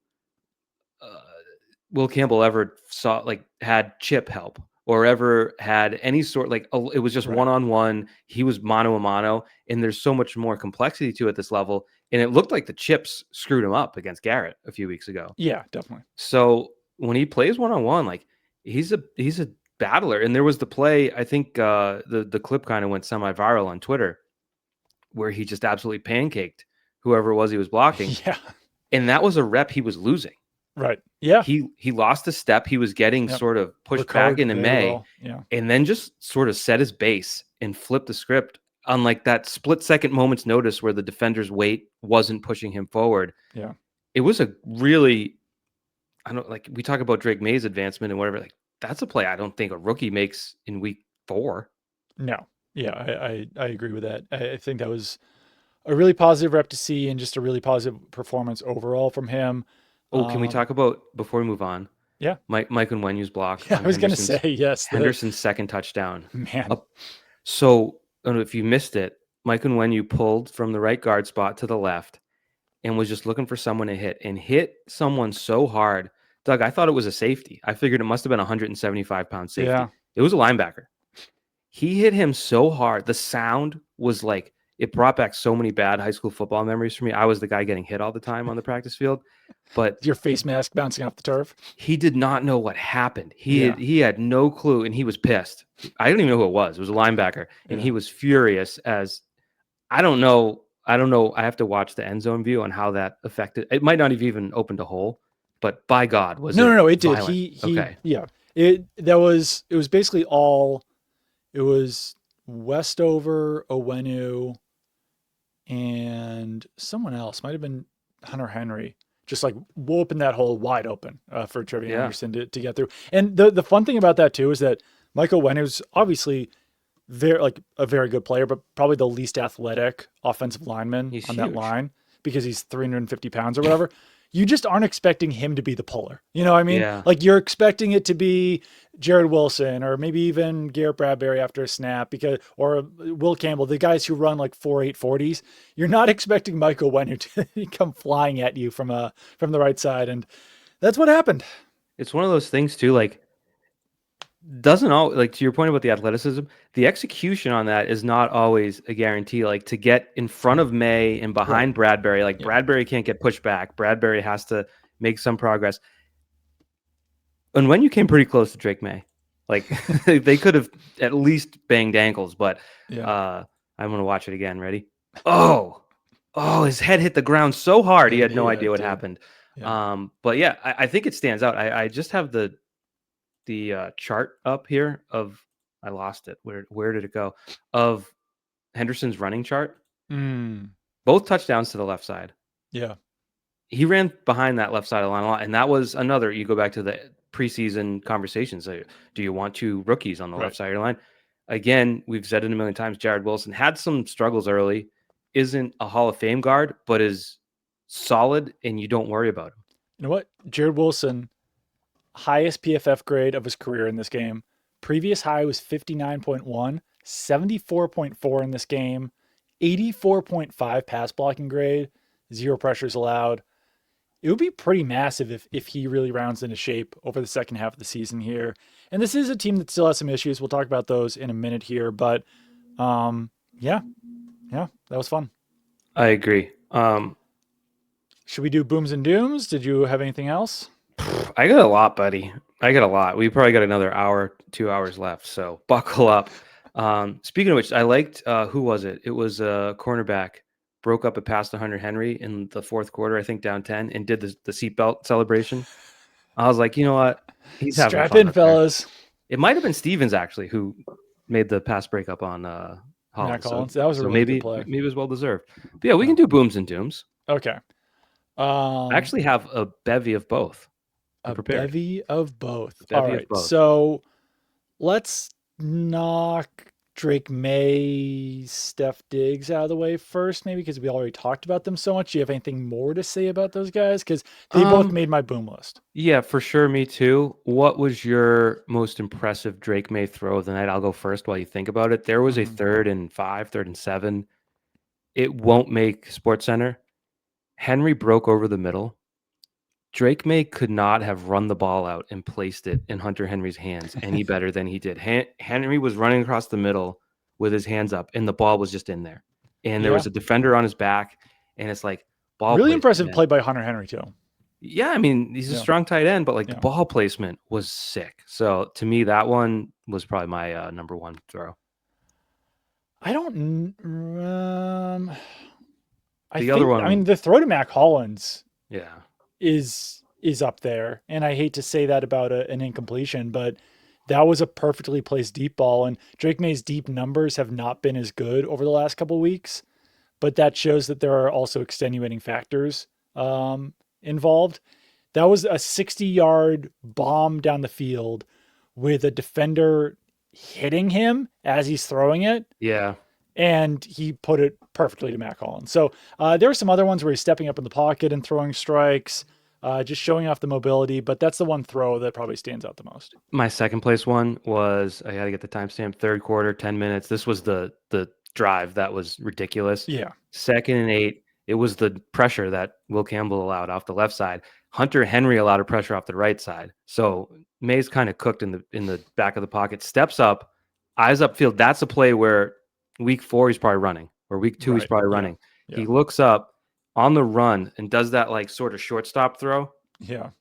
Will Campbell ever had chip help or ever had any sort, it was just one-on-one. He was mano-a-mano, and there's so much more complexity to it at this level. And it looked like the chips screwed him up against Garrett a few weeks ago. Yeah, definitely. So when he plays one-on-one, like, he's a battler. And there was the play, I think the clip kind of went semi-viral on Twitter, where he just absolutely pancaked whoever it was he was blocking. Yeah. And that was a rep he was losing. Right. Yeah. He lost a step. He was getting sort of pushed back into May, and then just sort of set his base and flipped the script on like that split second moment's notice where the defender's weight wasn't pushing him forward. Yeah. It was a really, we talk about Drake May's advancement and whatever, like, that's a play I don't think a rookie makes in week 4. No. Yeah. I agree with that. I think that was a really positive rep to see, and just a really positive performance overall from him. Oh, can we talk about, before we move on? Yeah. Mike Onwenu's block. Yeah, I was going to say, yes. Henderson's second touchdown. Man. So, I don't know if you missed it, Mike Onwenu pulled from the right guard spot to the left and was just looking for someone to hit someone so hard. Doug, I thought it was a safety. I figured it must have been a 175-pound safety. Yeah. It was a linebacker. He hit him so hard. The sound was like, it brought back so many bad high school football memories for me. I was the guy getting hit all the time on the practice field, but Your face mask bouncing off the turf. he did not know what happened. Yeah. He had no clue, and he was pissed. I don't even know who it was. It was a linebacker, and he was furious. As I don't know. I have to watch the end zone view on how that affected. It might not have even opened a hole, but by God, was No, it did. violent? He Okay. yeah. It was basically all. It was Westover, Owenu, and someone else. Might have been Hunter Henry. Just like open that hole wide open for Trevion Anderson to get through. And the fun thing about that too is that Michael Owenu's obviously a very good player, but probably the least athletic offensive lineman on that line because he's 350 pounds or whatever. You just aren't expecting him to be the puller. You know what I mean? Yeah. Like you're expecting it to be Jared Wilson or maybe even Garrett Bradbury after a snap or Will Campbell, the guys who run like 4.8 40s. You're not expecting Michael Wenner to come flying at you from the right side. And that's what happened. It's one of those things too, like doesn't all like to your point about the athleticism, the execution on that is not always a guarantee. Like to get in front of May and behind Bradbury, like Bradbury can't get pushed back. Bradbury has to make some progress. And when you came pretty close to Drake May, like they could have at least banged ankles, but I'm gonna watch it again. Ready? Oh, his head hit the ground so hard he had no idea what happened. Yeah. But yeah, I think it stands out. I just have the chart up here of I lost it. Where did it go? Of Henderson's running chart. Both touchdowns to the left side. Yeah. He ran behind that left side of the line a lot. And that was another, you go back to the preseason conversations. Do you want two rookies on the left side of your line? Again, we've said it a million times. Jared Wilson had some struggles early, isn't a Hall of Fame guard, but is solid and you don't worry about him. You know what? Jared Wilson, highest PFF grade of his career in this game. Previous high was 59.1, 74.4 in this game, 84.5 pass blocking grade, 0 pressures allowed. It would be pretty massive if he really rounds into shape over the second half of the season here. And this is a team that still has some issues. We'll talk about those in a minute here, but yeah, that was fun. I agree. Should we do booms and dooms? Did you have anything else? I got a lot, buddy. I got a lot. We probably got another hour, 2 hours left. So buckle up. Speaking of which, I liked, who was it? It was a cornerback, broke up a pass to Hunter Henry in the fourth quarter, I think down 10, and did the seatbelt celebration. I was like, you know what? He's having Strap fun in, fellas. It might have been Stevens, actually, who made the pass breakup on Hollins. So, that was a really good play. Maybe it was well-deserved. But yeah, we can do booms and dooms. Okay. I actually have a bevy of both. Bevy of both. All right. So let's knock Drake May, Steph Diggs out of the way first, maybe because we already talked about them so much. Do you have anything more to say about those guys? Because they both made my boom list. Yeah, for sure. Me too. What was your most impressive Drake May throw of the night? I'll go first while you think about it. There was a 3rd and 5, 3rd and 7. It won't make SportsCenter. Henry broke over the middle. Drake May could not have run the ball out and placed it in Hunter Henry's hands any better than he did. Henry was running across the middle with his hands up, and the ball was just in there. And there was a defender on his back, and it's like ball. Really impressive play by Hunter Henry too. Yeah, I mean he's a strong tight end, but the ball placement was sick. So to me, that one was probably my number one throw. I don't. Other one. I mean, the throw to Mac Hollins. Yeah. Is up there. And I hate to say that about an incompletion, but that was a perfectly placed deep ball. And Drake May's deep numbers have not been as good over the last couple of weeks, but that shows that there are also extenuating factors involved. That was a 60-yard bomb down the field with a defender hitting him as he's throwing it. Yeah. And he put it perfectly to Mac Hollins. So there were some other ones where he's stepping up in the pocket and throwing strikes, just showing off the mobility. But that's the one throw that probably stands out the most. My second place one was, I got to get the timestamp, 3rd quarter, 10 minutes. This was the drive that was ridiculous. Yeah. 2nd and 8. It was the pressure that Will Campbell allowed off the left side. Hunter Henry allowed a pressure off the right side. So May's kind of cooked in the back of the pocket, steps up, eyes upfield. That's a play where week 4, he's probably running. or week 2, he's Right. probably Yeah. running. Yeah. He looks up on the run and does that like sort of shortstop throw. Yeah.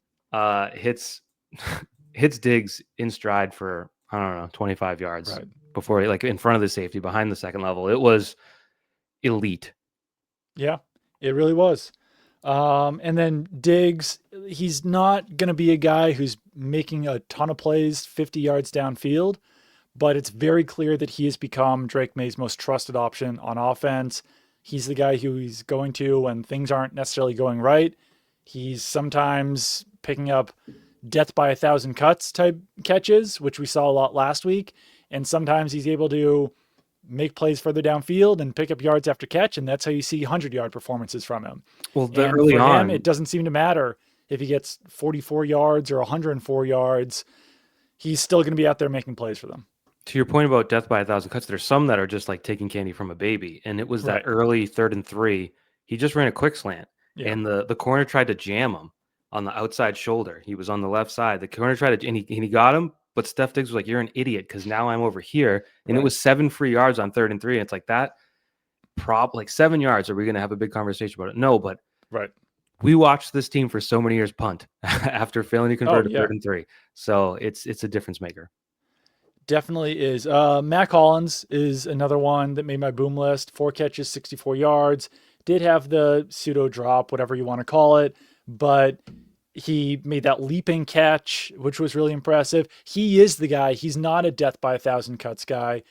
Hits hits Diggs in stride for, I don't know, 25 yards Right. before like in front of the safety behind the second level. It was elite. Yeah, it really was. And then Diggs, he's not going to be a guy who's making a ton of plays 50 yards downfield, but it's very clear that he has become Drake May's most trusted option on offense. He's the guy who he's going to when things aren't necessarily going right. He's sometimes picking up death by 1,000 cuts type catches, which we saw a lot last week. And sometimes he's able to make plays further downfield and pick up yards after catch. And that's how you see 100-yard performances from him. Well, And early for on, him, it doesn't seem to matter if he gets 44 yards or 104 yards. He's still going to be out there making plays for them. to your point about death by 1,000 cuts, there's some that are just like taking candy from a baby. And it was that Right. early 3rd and 3. He just ran a quick slant, Yeah. and the corner tried to jam him on the outside shoulder. He was on the left side. The corner tried to, and he got him. But Steph Diggs was like, "You're an idiot," because now I'm over here, and it Right. was 7 free yards on 3rd and 3. And it's like that. Like 7 yards. Are we going to have a big conversation about it? No, but Right. we watched this team for so many years punt after failing to convert to yeah. 3rd and 3. So it's a difference maker. Definitely is. Matt Collins is another one that made my boom list. 4 catches, 64 yards. Did have the pseudo drop, whatever you want to call it, but he made that leaping catch, which was really impressive. He is the guy. He's not a death by 1,000 cuts guy.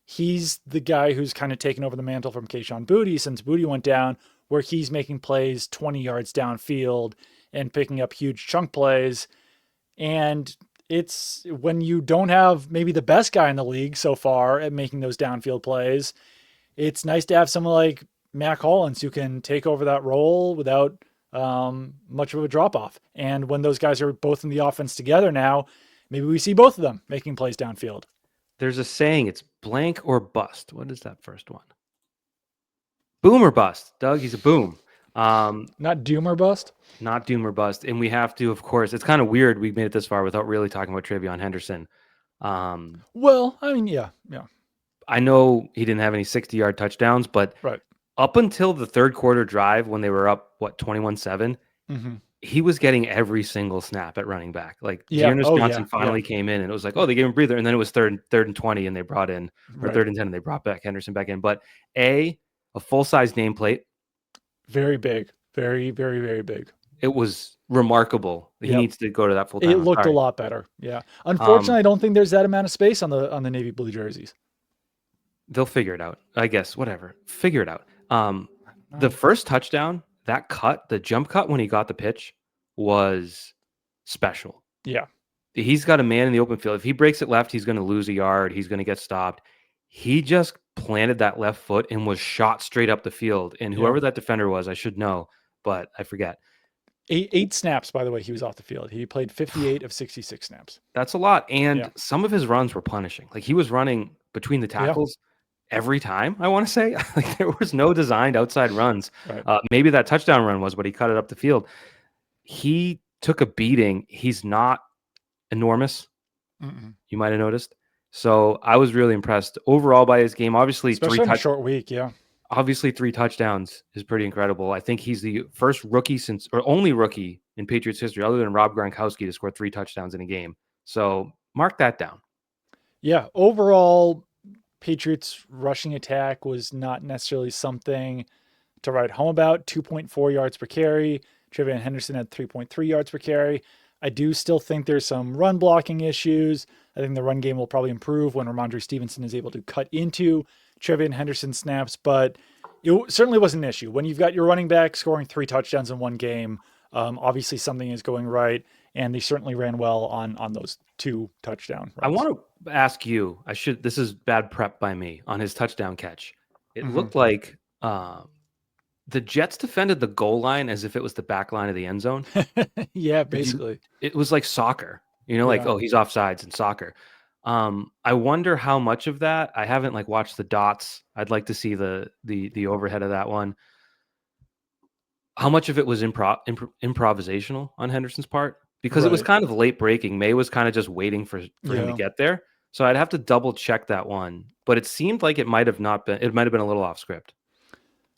He's the guy who's kind of taken over the mantle from Kayshon Boutte since Boutte went down, where he's making plays 20 yards downfield and picking up huge chunk plays. And it's when you don't have maybe the best guy in the league so far at making those downfield plays, it's nice to have someone like Matt Collins who can take over that role without much of a drop off. And when those guys are both in the offense together now, maybe we see both of them making plays downfield. There's a saying, it's blank or bust. What is that first one? Boom or bust. Doug, he's a boom. Not doom or bust. Not doom or bust. And we have to, of course, it's kind of weird we made it this far without really talking about Travion Henderson. Well, I mean, yeah. I know he didn't have any 60-yard touchdowns, but Right. up until the 3rd quarter drive when they were up, 21-7, he was getting every single snap at running back. Like Dearness Johnson finally came in and it was like, oh, they gave him a breather. And then it was third and 20 and they brought in, or 3rd and 10 and they brought back Henderson back in. But a full-size nameplate. Very big. Very, very, very big. It was remarkable. He needs to go to that full time. It looked a lot better. Yeah. Unfortunately, I don't think there's that amount of space on the navy blue jerseys. They'll figure it out. I guess. Whatever. Figure it out. The first touchdown, that cut, the jump cut when he got the pitch was special. Yeah. He's got a man in the open field. If he breaks it left, he's going to lose a yard. He's going to get stopped. He just planted that left foot and was shot straight up the field. And whoever that defender was, I should know, but I forget. 8 snaps, by the way, he was off the field. He played 58 of 66 snaps. That's a lot. And some of his runs were punishing. Like he was running between the tackles every time, I want to say. Like there was no designed outside runs. Right. Maybe that touchdown run was, but he cut it up the field. He took a beating. He's not enormous. You might have noticed. So I was really impressed overall by his game. Obviously, especially in a short week. Yeah. Obviously, 3 touchdowns is pretty incredible. I think he's the first rookie or only rookie in Patriots history, other than Rob Gronkowski, to score 3 touchdowns in a game. So mark that down. Yeah. Overall, Patriots rushing attack was not necessarily something to write home about. 2.4 yards per carry. Travion Henderson had 3.3 yards per carry. I do still think there's some run blocking issues. I think the run game will probably improve when Ramondre Stevenson is able to cut into Travion Henderson snaps, but it certainly was an issue. When you've got your running back scoring 3 touchdowns in one game, obviously something is going right, and they certainly ran well on those 2 touchdown runs. I want to ask you, this is bad prep by me, on his touchdown catch. It looked like the Jets defended the goal line as if it was the back line of the end zone. Yeah, basically. It was like soccer, like, oh, he's offsides in soccer. I wonder how much of that, I haven't watched the dots. I'd like to see the overhead of that one. How much of it was improvisational on Henderson's part? Because it was kind of late breaking. May was kind of just waiting for him to get there. So I'd have to double check that one, but it seemed like it might have been a little off script.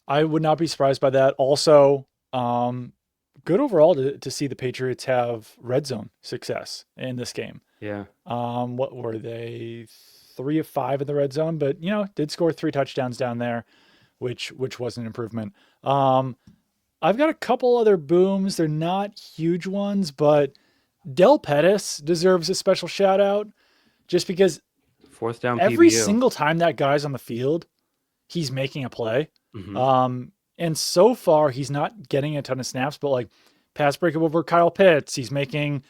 I would not be surprised by that. Also, good overall to see the Patriots have red zone success in this game. Yeah. What were they? 3 of 5 in the red zone, but did score 3 touchdowns down there, which was an improvement. I've got a couple other booms. They're not huge ones, but Del Pettis deserves a special shout out just because Fourth down every PBU. single time that guy's on the field, he's making a play. Mhm. And so far he's not getting a ton of snaps, but like pass breakup over Kyle Pitts, he's making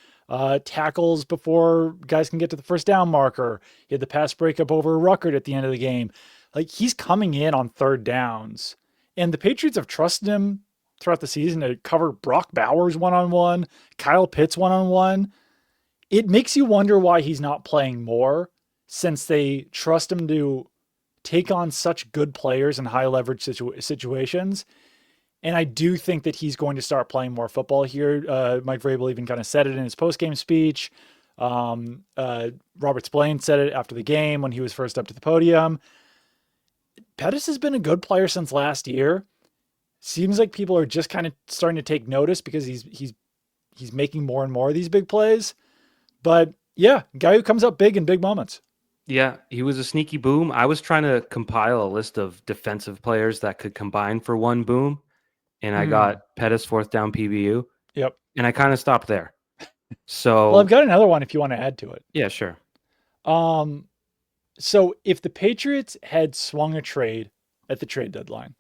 tackles before guys can get to the first down marker. He had the pass breakup over Ruckert at the end of the game. Like he's coming in on third downs, and the Patriots have trusted him throughout the season to cover Brock Bowers one-on-one, Kyle Pitts one-on-one. It makes you wonder why he's not playing more, since they trust him to take on such good players in high leverage situations. And I do think that he's going to start playing more football here. Mike Vrabel even kind of said it in his post-game speech. Robert Spillane said it after the game when he was first up to the podium. Pettis has been a good player since last year. Seems like people are just kind of starting to take notice because he's making more and more of these big plays. But yeah, guy who comes up big in big moments. Yeah, he was a sneaky boom. I was trying to compile a list of defensive players that could combine for one boom, and I got Pettis fourth down PBU. Yep. And I kind of stopped there. So Well, I've got another one if you want to add to it. yeah, sure. So if the Patriots had swung a trade at the trade deadline,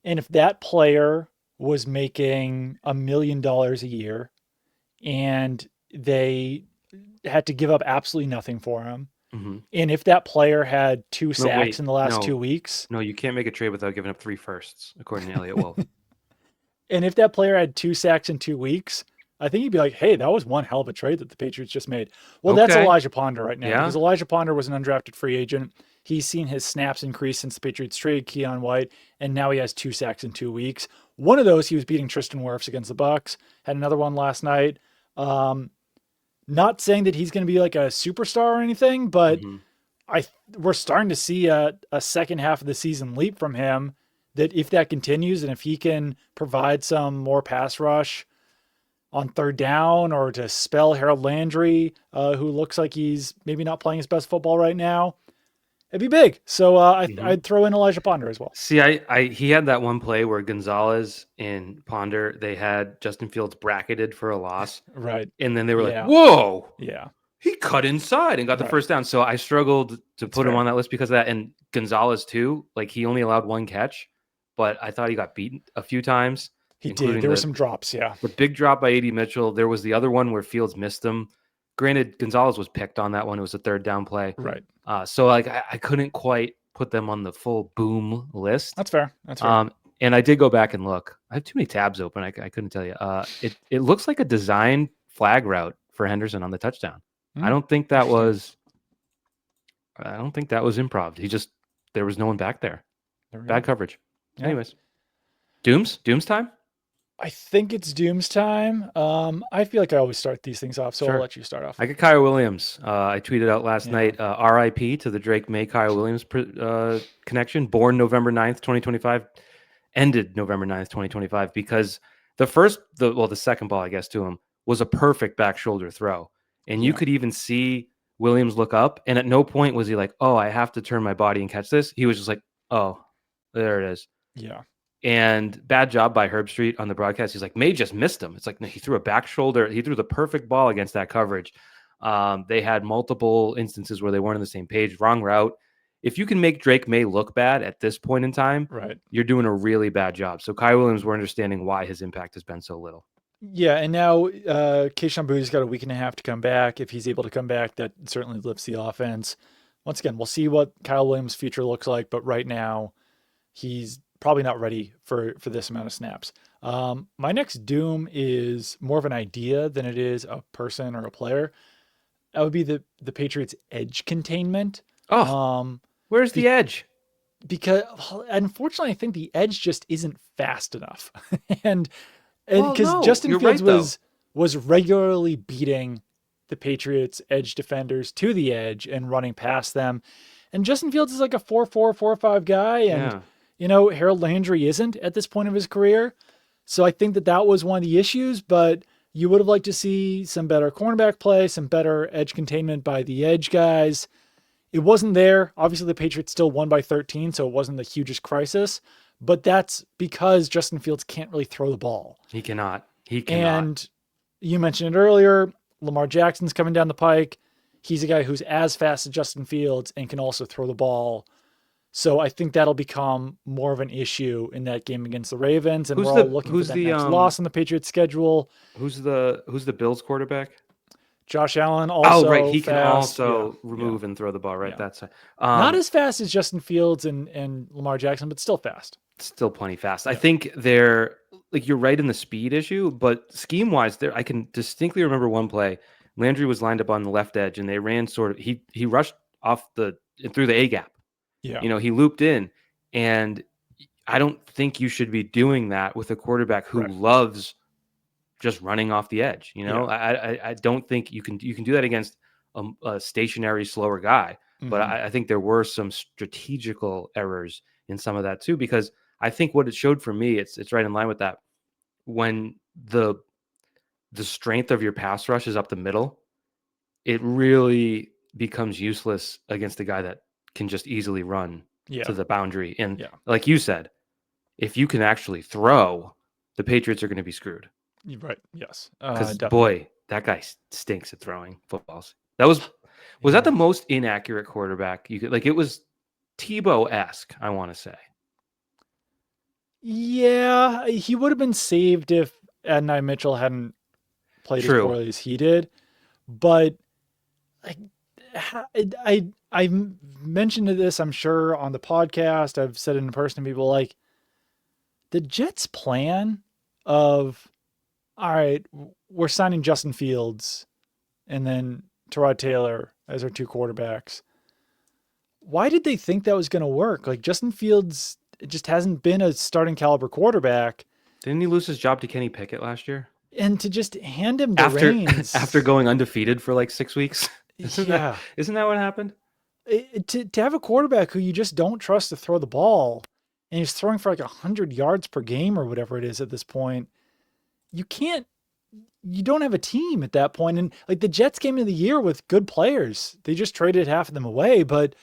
and if that player was making $1 million a year and they had to give up absolutely nothing for him, and if that player had 2 sacks in the last 2 weeks. No, you can't make a trade without giving up 3 firsts, according to Elliot Wolf. And if that player had 2 sacks in 2 weeks, I think he'd be like, hey, that was one hell of a trade that the Patriots just made. Well, that's Elijah Ponder right now. Yeah. Because Elijah Ponder was an undrafted free agent. He's seen his snaps increase since the Patriots traded Keon White, and now he has 2 sacks in 2 weeks. One of those, he was beating Tristan Wirfs against the Bucks. Had another one last night. Not saying that he's going to be like a superstar or anything, but we're starting to see a second half of the season leap from him, that if that continues and if he can provide some more pass rush on third down or to spell Harold Landry, who looks like he's maybe not playing his best football right now, it'd be big. So I'd throw in Elijah Ponder as well. See, he had that one play where Gonzalez and Ponder, they had Justin Fields bracketed for a loss. Right. And then they were like, whoa. Yeah. He cut inside and got the first down. So I struggled to put him on that list because of that. And Gonzalez too, like he only allowed 1 catch, but I thought he got beaten a few times. He did. There were some drops, yeah. The big drop by A.D. Mitchell. There was the other one where Fields missed him. Granted, Gonzalez was picked on that one. It was a third down play. Right. So like I couldn't quite put them on the full boom list. That's fair. That's fair. And I did go back and look. I have too many tabs open. I couldn't tell you. It looks like a designed flag route for Henderson on the touchdown. I don't think that was improv. There was no one back there. Bad coverage. Yeah. Anyways, Doom's time. I think it's Doom's time. I feel like I always start these things off, so I'll let you start off. I got Kyle Williams. I tweeted out last night, RIP to the Drake May Kyle Williams connection, born November 9th, 2025, ended November 9th, 2025, because the second ball, I guess, to him was a perfect back shoulder throw. And you could even see Williams look up, and at no point was he like, oh, I have to turn my body and catch this. He was just like, oh, there it is. Yeah. And bad job by Herb Street on the broadcast. He's like, May just missed him. It's like, no, he threw a back shoulder. He threw the perfect ball against that coverage. They had multiple instances where they weren't on the same page. Wrong route. If you can make Drake May look bad at this point in time, you're doing a really bad job. So Kyle Williams, we're understanding why his impact has been so little. Yeah, and now Keyshawn Booty's got a week and a half to come back. If he's able to come back, that certainly lifts the offense. Once again, we'll see what Kyle Williams' future looks like, but right now he's probably not ready for this amount of snaps. My next doom is more of an idea than it is a person or a player. That would be the Patriots' edge containment. Where's the edge? Because unfortunately, I think the edge just isn't fast enough. and because Justin Fields was regularly beating the Patriots edge defenders to the edge and running past them. And Justin Fields is like a 4.4, 4.5 guy. And, Harold Landry isn't at this point of his career. So I think that was one of the issues, but you would have liked to see some better cornerback play, some better edge containment by the edge guys. It wasn't there. Obviously, the Patriots still won by 13, so it wasn't the hugest crisis. But that's because Justin Fields can't really throw the ball. He cannot. And you mentioned it earlier, Lamar Jackson's coming down the pike. He's a guy who's as fast as Justin Fields and can also throw the ball. So I think that'll become more of an issue in that game against the Ravens. And we're all looking for that next loss on the Patriots schedule. Who's the Bills quarterback? Josh Allen also. Oh, right. He fast. can also remove and throw the ball, right? Yeah. That's not as fast as Justin Fields and Lamar Jackson, but still fast. Still plenty fast. Yeah. I think they're you're right in the speed issue, but scheme wise, I can distinctly remember one play. Landry was lined up on the left edge and they ran he rushed through the A gap. Yeah. He looped in, and I don't think you should be doing that with a quarterback who loves just running off the edge. I don't think you can do that against a stationary, slower guy. Mm-hmm. But I think there were some strategical errors in some of that too, because I think what it showed for me, it's right in line with that. When the strength of your pass rush is up the middle, it really becomes useless against a guy that can just easily run to the boundary. And like you said, if you can actually throw, the Patriots are going to be screwed. Right. Yes. Because boy, that guy stinks at throwing footballs. Was that the most inaccurate quarterback you could it was Tebow-esque, I want to say. Yeah, he would have been saved if Adonai Mitchell hadn't played as poorly as he did. But I mentioned this, I'm sure, on the podcast. I've said it in person to people, the Jets' plan of, all right, we're signing Justin Fields and then Tyrod Taylor as our two quarterbacks. Why did they think that was going to work? Justin Fields just hasn't been a starting caliber quarterback. Didn't he lose his job to Kenny Pickett last year? And to just hand him the reins after going undefeated for 6 weeks. Isn't that what happened? To have a quarterback who you just don't trust to throw the ball, and he's throwing for 100 yards per game or whatever it is at this point, you don't have a team at that point. And the Jets came into the year with good players. They just traded half of them away, but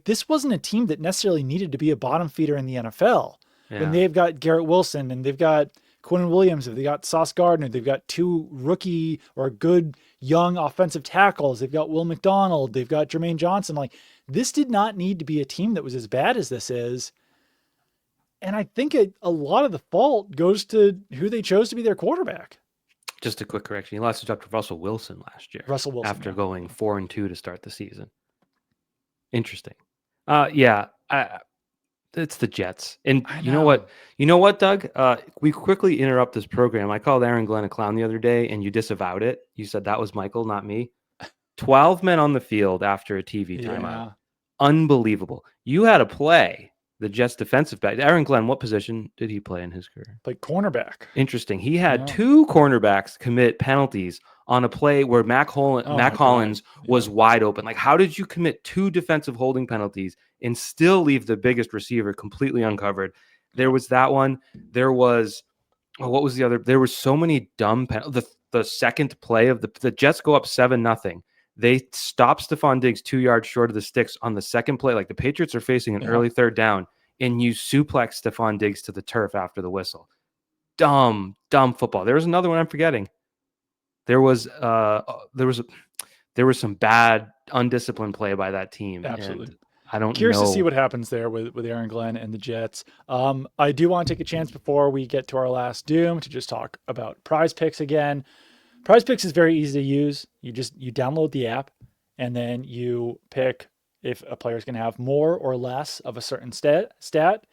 this wasn't a team that necessarily needed to be a bottom feeder in the NFL. Yeah. When they've got Garrett Wilson and they've got Quinn Williams, they've got Sauce Gardner, they've got two rookie or good young offensive tackles, they've got Will McDonald, they've got Jermaine Johnson. This did not need to be a team that was as bad as this is. And I think a lot of the fault goes to who they chose to be their quarterback. Just a quick correction. He lost his job to Russell Wilson last year. Russell Wilson. After going 4-2 to start the season. Interesting. It's the Jets. And you know what, Doug? We quickly interrupt this program. I called Aaron Glenn a clown the other day, and you disavowed it. You said that was Michael, not me. 12 men on the field after a TV timeout. Unbelievable. You had a play, the Jets defensive back. Aaron Glenn, what position did he play in his career? Played cornerback. Interesting. He had two cornerbacks commit penalties on a play where Mac Hollins was wide open. How did you commit two defensive holding penalties and still leave the biggest receiver completely uncovered? There was that one. There was, what was the other? There were so many dumb penalties. The second play of the Jets go up 7-0. They stop Stefon Diggs 2 yards short of the sticks on the second play. The Patriots are facing an early third down, and you suplex Stefon Diggs to the turf after the whistle. Dumb football. There was another one I'm forgetting. There was some bad, undisciplined play by that team. Absolutely. I don't Curious know. to see what happens there with Aaron Glenn and the Jets. I do want to take a chance before we get to our last doom to just talk about Prize Picks again. Prize Picks is very easy to use. You download the app, and then you pick if a player is going to have more or less of a certain stat.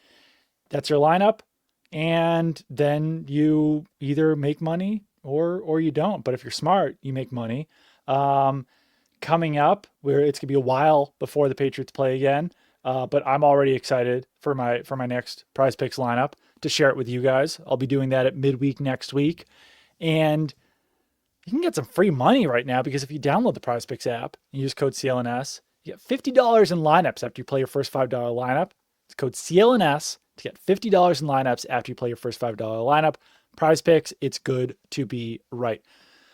That's your lineup, and then you either make money or you don't. But if you're smart, you make money. Coming up, where it's going to be a while before the Patriots play again, but I'm already excited for my next Prize Picks lineup to share it with you guys. I'll be doing that at midweek next week, and you can get some free money right now because if you download the Prize Picks app and use code CLNS, you get $50 in lineups after you play your first $5 lineup. It's code CLNS to get $50 in lineups after you play your first $5 lineup. Prize Picks, it's good to be right.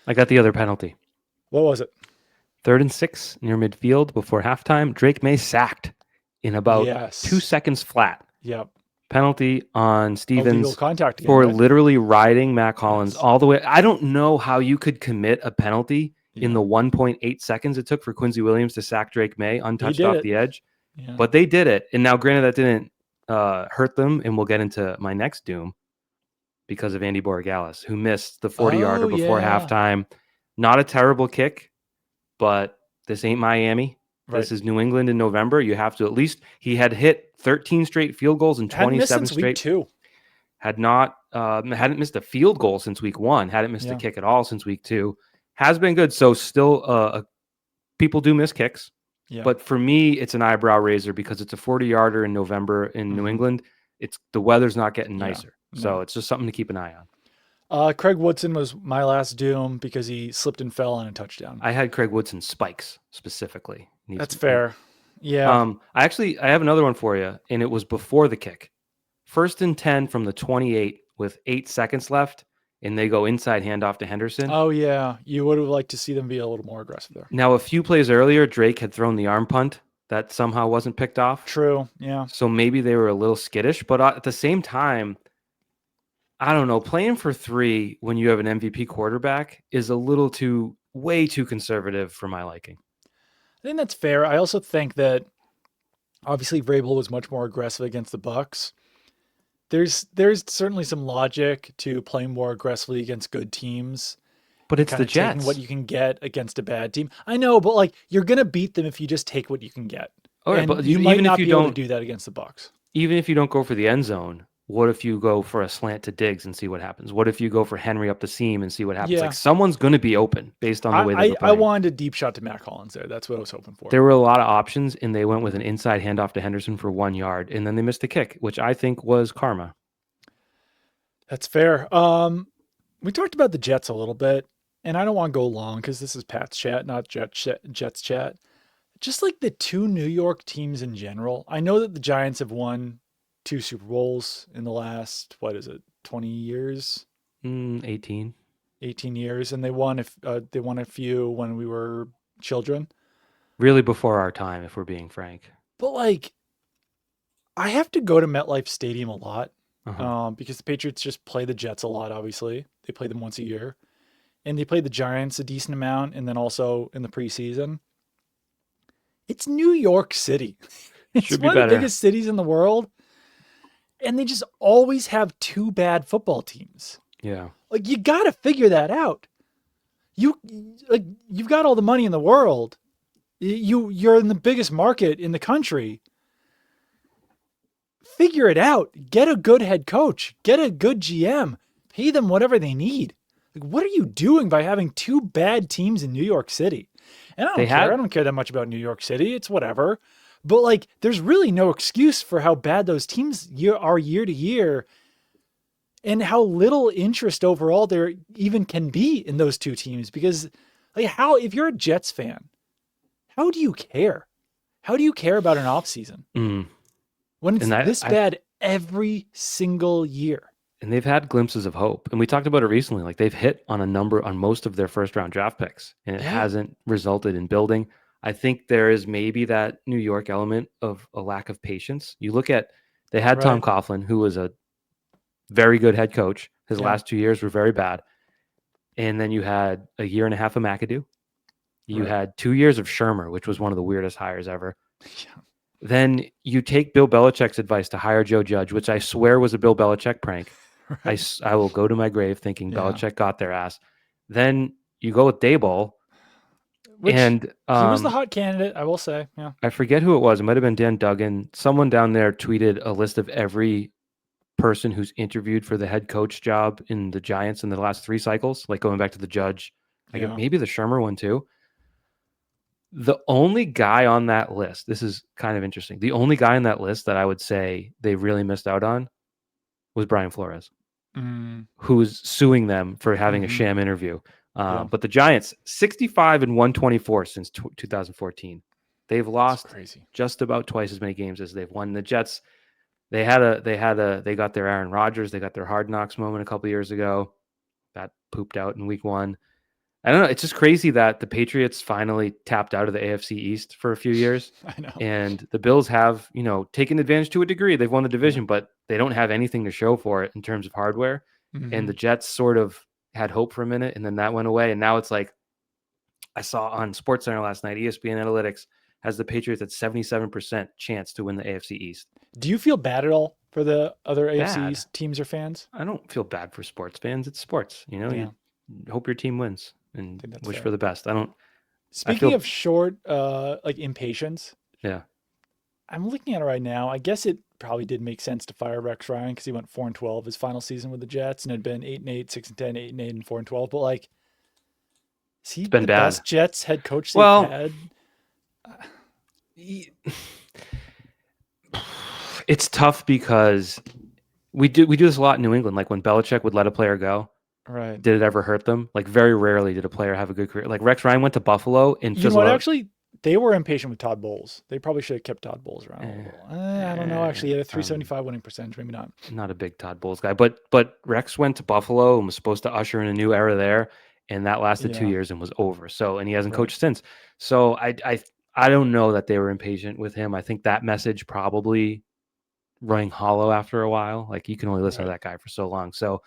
I got the other penalty. What was it? 3rd and 6 near midfield before halftime. Drake May sacked in about 2 seconds flat. Yep. Penalty on Stevens Illegal contact again, for right? literally riding Matt Collins all the way. I don't know how you could commit a penalty in the 1.8 seconds it took for Quincy Williams to sack Drake May untouched off the edge. Yeah. But they did it. And now, granted, that didn't hurt them. And we'll get into my next doom because of Andy Borregales, who missed the 40-yarder before halftime. Not a terrible kick, but this ain't Miami. Right. This is New England in November. You have to at least, he had hit 13 straight field goals and 27 straight. Week 2. Hadn't missed a field goal since week 1. Hadn't missed a kick at all since week 2. Has been good. So still, people do miss kicks. Yeah. But for me, it's an eyebrow raiser because it's a 40-yarder in November in New England. It's the weather's not getting nicer. So it's just something to keep an eye on. Craig Woodson was my last doom because he slipped and fell on a touchdown. I had Craig Woodson spikes specifically. That's fair. Yeah. I have another one for you, and it was before the kick. 1st and 10 from the 28 with 8 seconds left, and they go inside handoff to Henderson. Oh, yeah. You would have liked to see them be a little more aggressive there. Now, a few plays earlier, Drake had thrown the arm punt that somehow wasn't picked off. True, yeah. So maybe they were a little skittish, but at the same time, I don't know, playing for 3 when you have an MVP quarterback is a little way too conservative for my liking. I think that's fair. I also think that obviously Vrabel was much more aggressive against the Bucs. There's certainly some logic to playing more aggressively against good teams. But it's the Jets. Taking what you can get against a bad team. I know, but like you're gonna beat them if you just take what you can get. All right, but you might not be able to do that against the Bucs. Even if you don't go for the end zone, what if you go for a slant to Diggs and see what happens? What if you go for Henry up the seam and see what happens? Like someone's going to be open based on the way they're playing. I wanted a deep shot to Matt Collins there. That's what I was hoping for. There were a lot of options, and they went with an inside handoff to Henderson for 1 yard, and then they missed a kick, which I think was karma. That's fair. We talked about the Jets a little bit, and I don't want to go long because this is Pat's chat, not Jets chat. Just like the 2 New York teams in general. I know that the Giants have won 2 Super Bowls in the last, 20 years? 18 years. And they won a few when we were children. Really before our time, if we're being frank. But like, I have to go to MetLife Stadium a lot because the Patriots just play the Jets a lot, obviously. They play them once a year. And they play the Giants a decent amount, and then also in the preseason. It's New York City. It's one of the biggest cities in the world. And they just always have 2 bad football teams. Yeah. Like, you got to figure that out. You've got all the money in the world. You're in the biggest market in the country. Figure it out. Get a good head coach. Get a good GM. Pay them whatever they need. Like, what are you doing by having 2 bad teams in New York City? And I don't care. I don't care that much about New York City. It's whatever. But like, there's really no excuse for how bad those teams are year to year and how little interest overall there even can be in those 2 teams. Because like, if you're a Jets fan, how do you care? How do you care about an offseason when it's this bad every single year? And they've had glimpses of hope. And we talked about it recently. Like, they've hit on most of their first round draft picks, and it hasn't resulted in building. I think there is maybe that New York element of a lack of patience. You look at, they had Tom Coughlin, who was a very good head coach. His last 2 years were very bad. And then you had a year and a half of McAdoo. You had 2 years of Shermer, which was one of the weirdest hires ever. Yeah. Then you take Bill Belichick's advice to hire Joe Judge, which I swear was a Bill Belichick prank. I will go to my grave thinking Belichick got their ass. Then you go with Daboll. And he was the hot candidate, I will say. Yeah. I forget who it was. It might have been Dan Duggan. Someone down there tweeted a list of every person who's interviewed for the head coach job in the Giants in the last 3 cycles, like going back to the Judge, maybe the Shermer one too. The only guy on that list, this is kind of interesting. The only guy on that list that I would say they really missed out on was Brian Flores, who was suing them for having a sham interview. But the Giants, 65-124 since 2014. They've lost just about twice as many games as they've won. The Jets, They got their Aaron Rodgers, they got their Hard Knocks moment a couple years ago. That pooped out in week 1. I don't know. It's just crazy that the Patriots finally tapped out of the AFC East for a few years. I know. And the Bills have, taken advantage to a degree. They've won the division, but they don't have anything to show for it in terms of hardware. And the Jets sort of had hope for a minute, and then that went away. And now it's like, I saw on SportsCenter last night, ESPN Analytics has the Patriots at 77% chance to win the AFC East. Do you feel bad at all for the other AFC Bad. East teams or fans? I don't feel bad for sports fans. It's sports. Yeah. You hope your team wins and that's wish fair. for the best. Speaking of short, like impatience. Yeah. I'm looking at it right now. I guess it probably did make sense to fire Rex Ryan because he went 4-12 his final season with the Jets and had been 8-8, 6-10, 8-8, and 4-12. But like, is he been the bad. best Jets head coach they've Well, had? It's tough because we do this a lot in New England. Like when Belichick would let a player go, Right. did it ever hurt them? Like very rarely did a player have a good career. Like Rex Ryan went to Buffalo and You know what? Actually, they were impatient with Todd Bowles. They probably should have kept Todd Bowles around a little. I don't know. Actually, he had a 375 winning percentage. Maybe not. Not a big Todd Bowles guy, but Rex went to Buffalo and was supposed to usher in a new era there, and that lasted 2 years and was over. So, and he hasn't coached since. So I don't know that they were impatient with him. I think that message probably rang hollow after a while. Like you can only listen to that guy for so long. So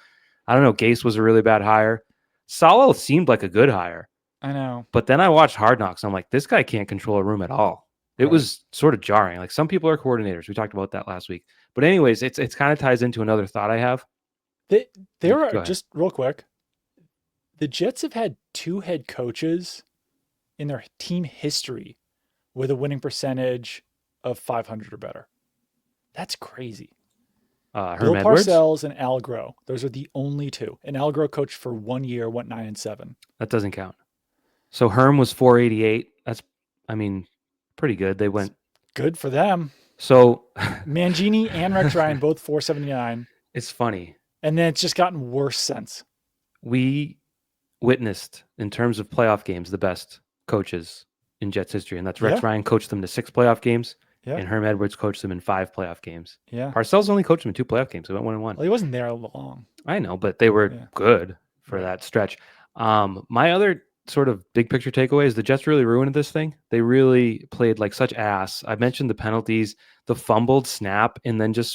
I don't know. Gase was a really bad hire. Saleh seemed like a good hire. I know. But then I watched Hard Knocks. I'm like, this guy can't control a room at all. It was sort of jarring. Like some people are coordinators. We talked about that last week. But anyways, it's kind of ties into another thought I have. There are, just real quick, the Jets have had 2 head coaches in their team history with a winning percentage of 500 or better. That's crazy. Bill Parcells and Al Groh. Those are the only 2. And Al Groh coached for 1 year, went 9-7. That doesn't count. So Herm was 488. That's, pretty good. They went good for them. So Mangini and Rex Ryan both 479. It's funny. And then it's just gotten worse since. We witnessed, in terms of playoff games, the best coaches in Jets history. And that's Rex Ryan coached them to 6 playoff games. Yeah. And Herm Edwards coached them in 5 playoff games. Yeah. Parcells only coached them in 2 playoff games. They went 1-1. Well, he wasn't there long. I know, but they were good for that stretch. My other sort of big picture takeaway is the Jets really ruined this thing. They really played like such ass. I mentioned the penalties, the fumbled snap, and then just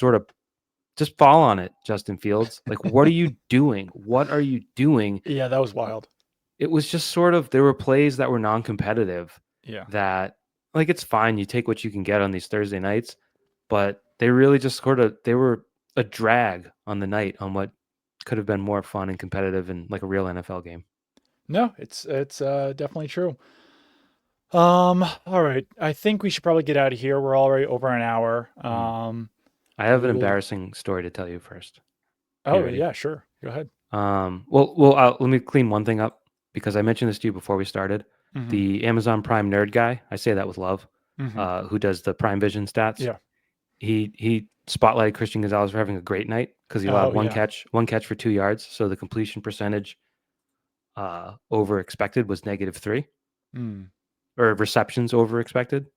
fall on it, Justin Fields. Like, what are you doing? What are you doing? Yeah, that was wild. It was just sort of, there were plays that were non-competitive. Yeah. That, like, it's fine. You take what you can get on these Thursday nights, but they really just they were a drag on the night on what could have been more fun and competitive and like a real NFL game. No, it's definitely true. All right. I think we should probably get out of here. We're already over an hour. I have an embarrassing story to tell you first. Oh, yeah, sure. Go ahead. Let me clean one thing up because I mentioned this to you before we started. Mm-hmm. The Amazon Prime nerd guy, I say that with love, who does the Prime Vision stats. Yeah. He spotlighted Christian Gonzalez for having a great night because he allowed one catch for 2 yards. So the completion percentage over expected was -3, or receptions over expected.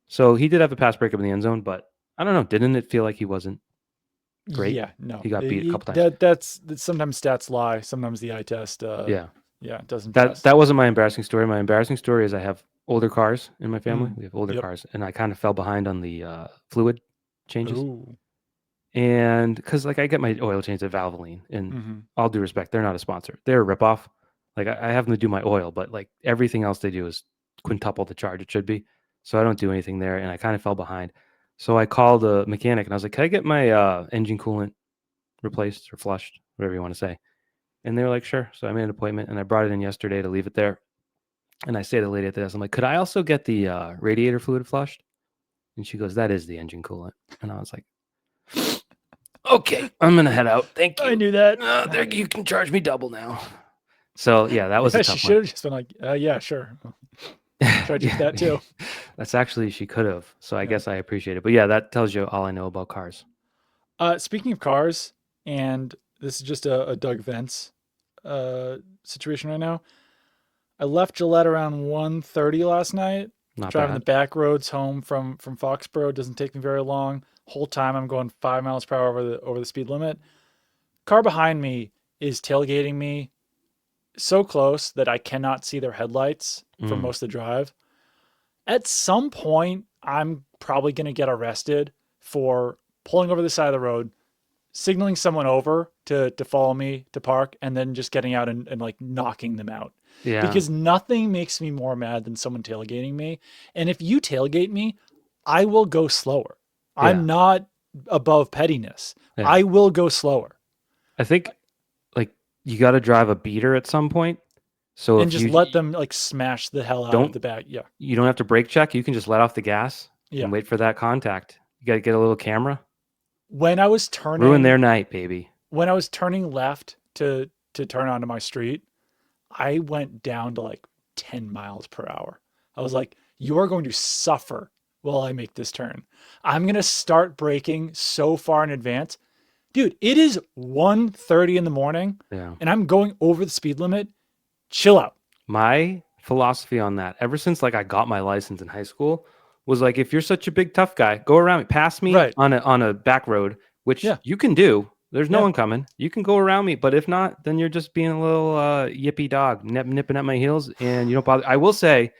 So he did have a pass breakup in the end zone, but I don't know. Didn't it feel like he wasn't great? Yeah, no. He got beat a couple times. That's sometimes stats lie. Sometimes the eye test. Yeah, it doesn't. That wasn't my embarrassing story. My embarrassing story is I have older cars in my family. We have older cars, and I kind of fell behind on the fluid changes. Ooh. And because like I get my oil changed at Valvoline, and all due respect, they're not a sponsor. They're a ripoff. Like I have them to do my oil, but like everything else they do is quintuple the charge it should be. So I don't do anything there, and I kind of fell behind. So I called a mechanic, and I was like, "Can I get my engine coolant replaced or flushed, whatever you want to say?" And they were like, "Sure." So I made an appointment, and I brought it in yesterday to leave it there. And I say to the lady at the desk, I'm like, "Could I also get the radiator fluid flushed?" And she goes, "That is the engine coolant." And I was like, "Okay, I'm gonna head out. Thank you." I knew that. There, you can charge me double now. So yeah, that was a tough one. She should have just been like, "Yeah, sure." Tried to do that too. That's actually, she could have. So I guess I appreciate it. But yeah, that tells you all I know about cars. Speaking of cars, and this is just a Doug Vance situation right now. I left Gillette around 1:30 last night. Not driving bad. the back roads home from Foxborough. Doesn't take me very long. Whole time I'm going 5 miles per hour over the speed limit. Car behind me is tailgating me so close that I cannot see their headlights for most of the drive. At some point, I'm probably going to get arrested for pulling over the side of the road, signaling someone over to follow me to park, and then just getting out and like knocking them out. Yeah. Because nothing makes me more mad than someone tailgating me. And if you tailgate me, I will go slower. I'm not above pettiness. Yeah. I will go slower. I think like you got to drive a beater at some point. So And if just you let them like smash the hell out of the back. Yeah. you don't have to brake check. You can just let off the gas and wait for that contact. You got to get a little camera. When I was turning, Ruin their night, baby. When I was turning left to turn onto my street, I went down to like 10 miles per hour. I was like, you are going to suffer while I make this turn. I'm going to start braking so far in advance. Dude, it is 1:30 in the morning and I'm going over the speed limit. Chill out. My philosophy on that, ever since like I got my license in high school, was like, if you're such a big tough guy, go around me, pass me on a back road, which you can do. There's no one coming. You can go around me, but if not, then you're just being a little yippy dog, nipping at my heels, and you don't bother. I will say,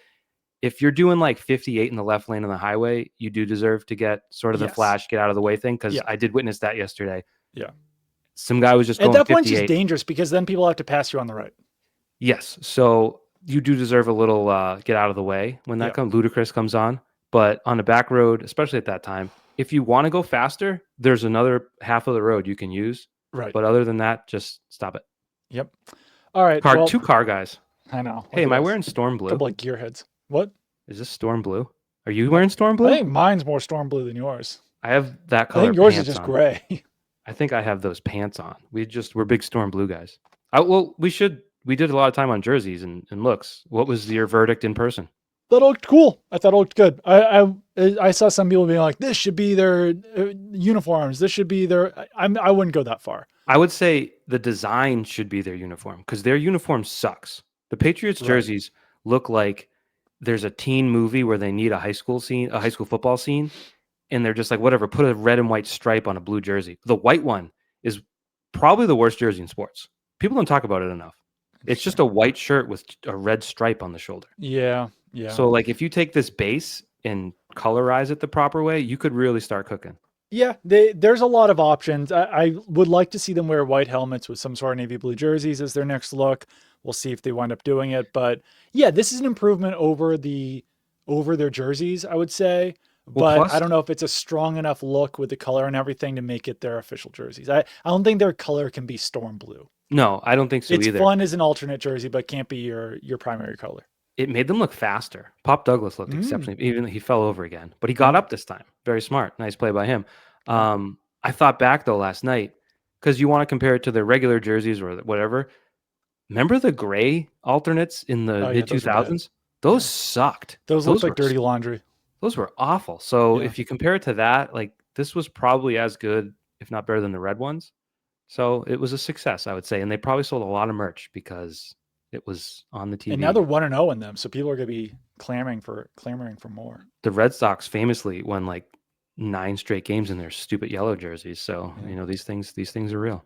if you're doing like 58 in the left lane on the highway, you do deserve to get sort of the flash, get out of the way thing, because I did witness that yesterday. Yeah. Some guy was just going at that 58. point, it's just dangerous because then people have to pass you on the right. Yes. So you do deserve a little get out of the way when that comes. Ludicrous comes on. But on a back road, especially at that time, if you want to go faster, there's another half of the road you can use. Right. But other than that, just stop it. Yep. All right. Two car guys. I know. Hey, am I wearing storm blue? A couple of gearheads. What? Is this storm blue? Are you wearing storm blue? I think mine's more storm blue than yours. I have that color. I think yours is just gray. I think I have those pants on. We're big storm blue guys. We did a lot of time on jerseys and looks. What was your verdict in person? That looked cool. I thought it looked good. I saw some people being like, this should be their uniforms. This should be their. I wouldn't go that far. I would say the design should be their uniform because their uniform sucks. The Patriots jerseys look like there's a teen movie where they need a high school football scene, and they're just like, whatever, put a red and white stripe on a blue jersey. The white one is probably the worst jersey in sports. People don't talk about it enough. It's just a white shirt with a red stripe on the shoulder. Yeah. Yeah. So like if you take this base and colorize it the proper way, you could really start cooking. Yeah, there's a lot of options. I would like to see them wear white helmets with some sort of navy blue jerseys as their next look. We'll see if they wind up doing it. But yeah, this is an improvement over their jerseys, I would say. But I don't know if it's a strong enough look with the color and everything to make it their official jerseys. I don't think their color can be storm blue. No, I don't think so either. It's fun as an alternate jersey, but can't be your primary color. It made them look faster. Pop Douglas looked exceptionally. Even he fell over again, but he got up this time. Very smart. Nice play by him. I thought back though last night because you want to compare it to their regular jerseys or whatever. Remember the gray alternates in the mid 2000s? Those sucked. Those looked like dirty laundry. Those were awful. So if you compare it to that, like this was probably as good, if not better than the red ones. So it was a success, I would say. And they probably sold a lot of merch because it was on the TV. And now they're 1-0 in them. So people are going to be clamoring for more. The Red Sox famously won like 9 straight games in their stupid yellow jerseys. So, these things are real.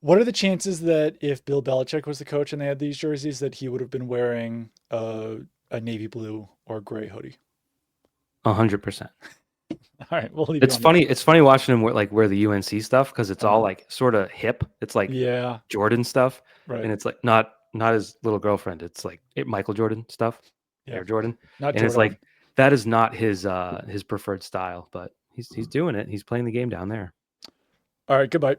What are the chances that if Bill Belichick was the coach and they had these jerseys, that he would have been wearing a navy blue or gray hoodie? 100%. All right, we'll leave. It's funny. It's funny watching him wear the UNC stuff because it's all like sort of hip. It's like Jordan stuff, right? And it's like not his little girlfriend. It's like Michael Jordan stuff, Air Jordan. It's like that is not his preferred style, but he's doing it. He's playing the game down there. All right, goodbye.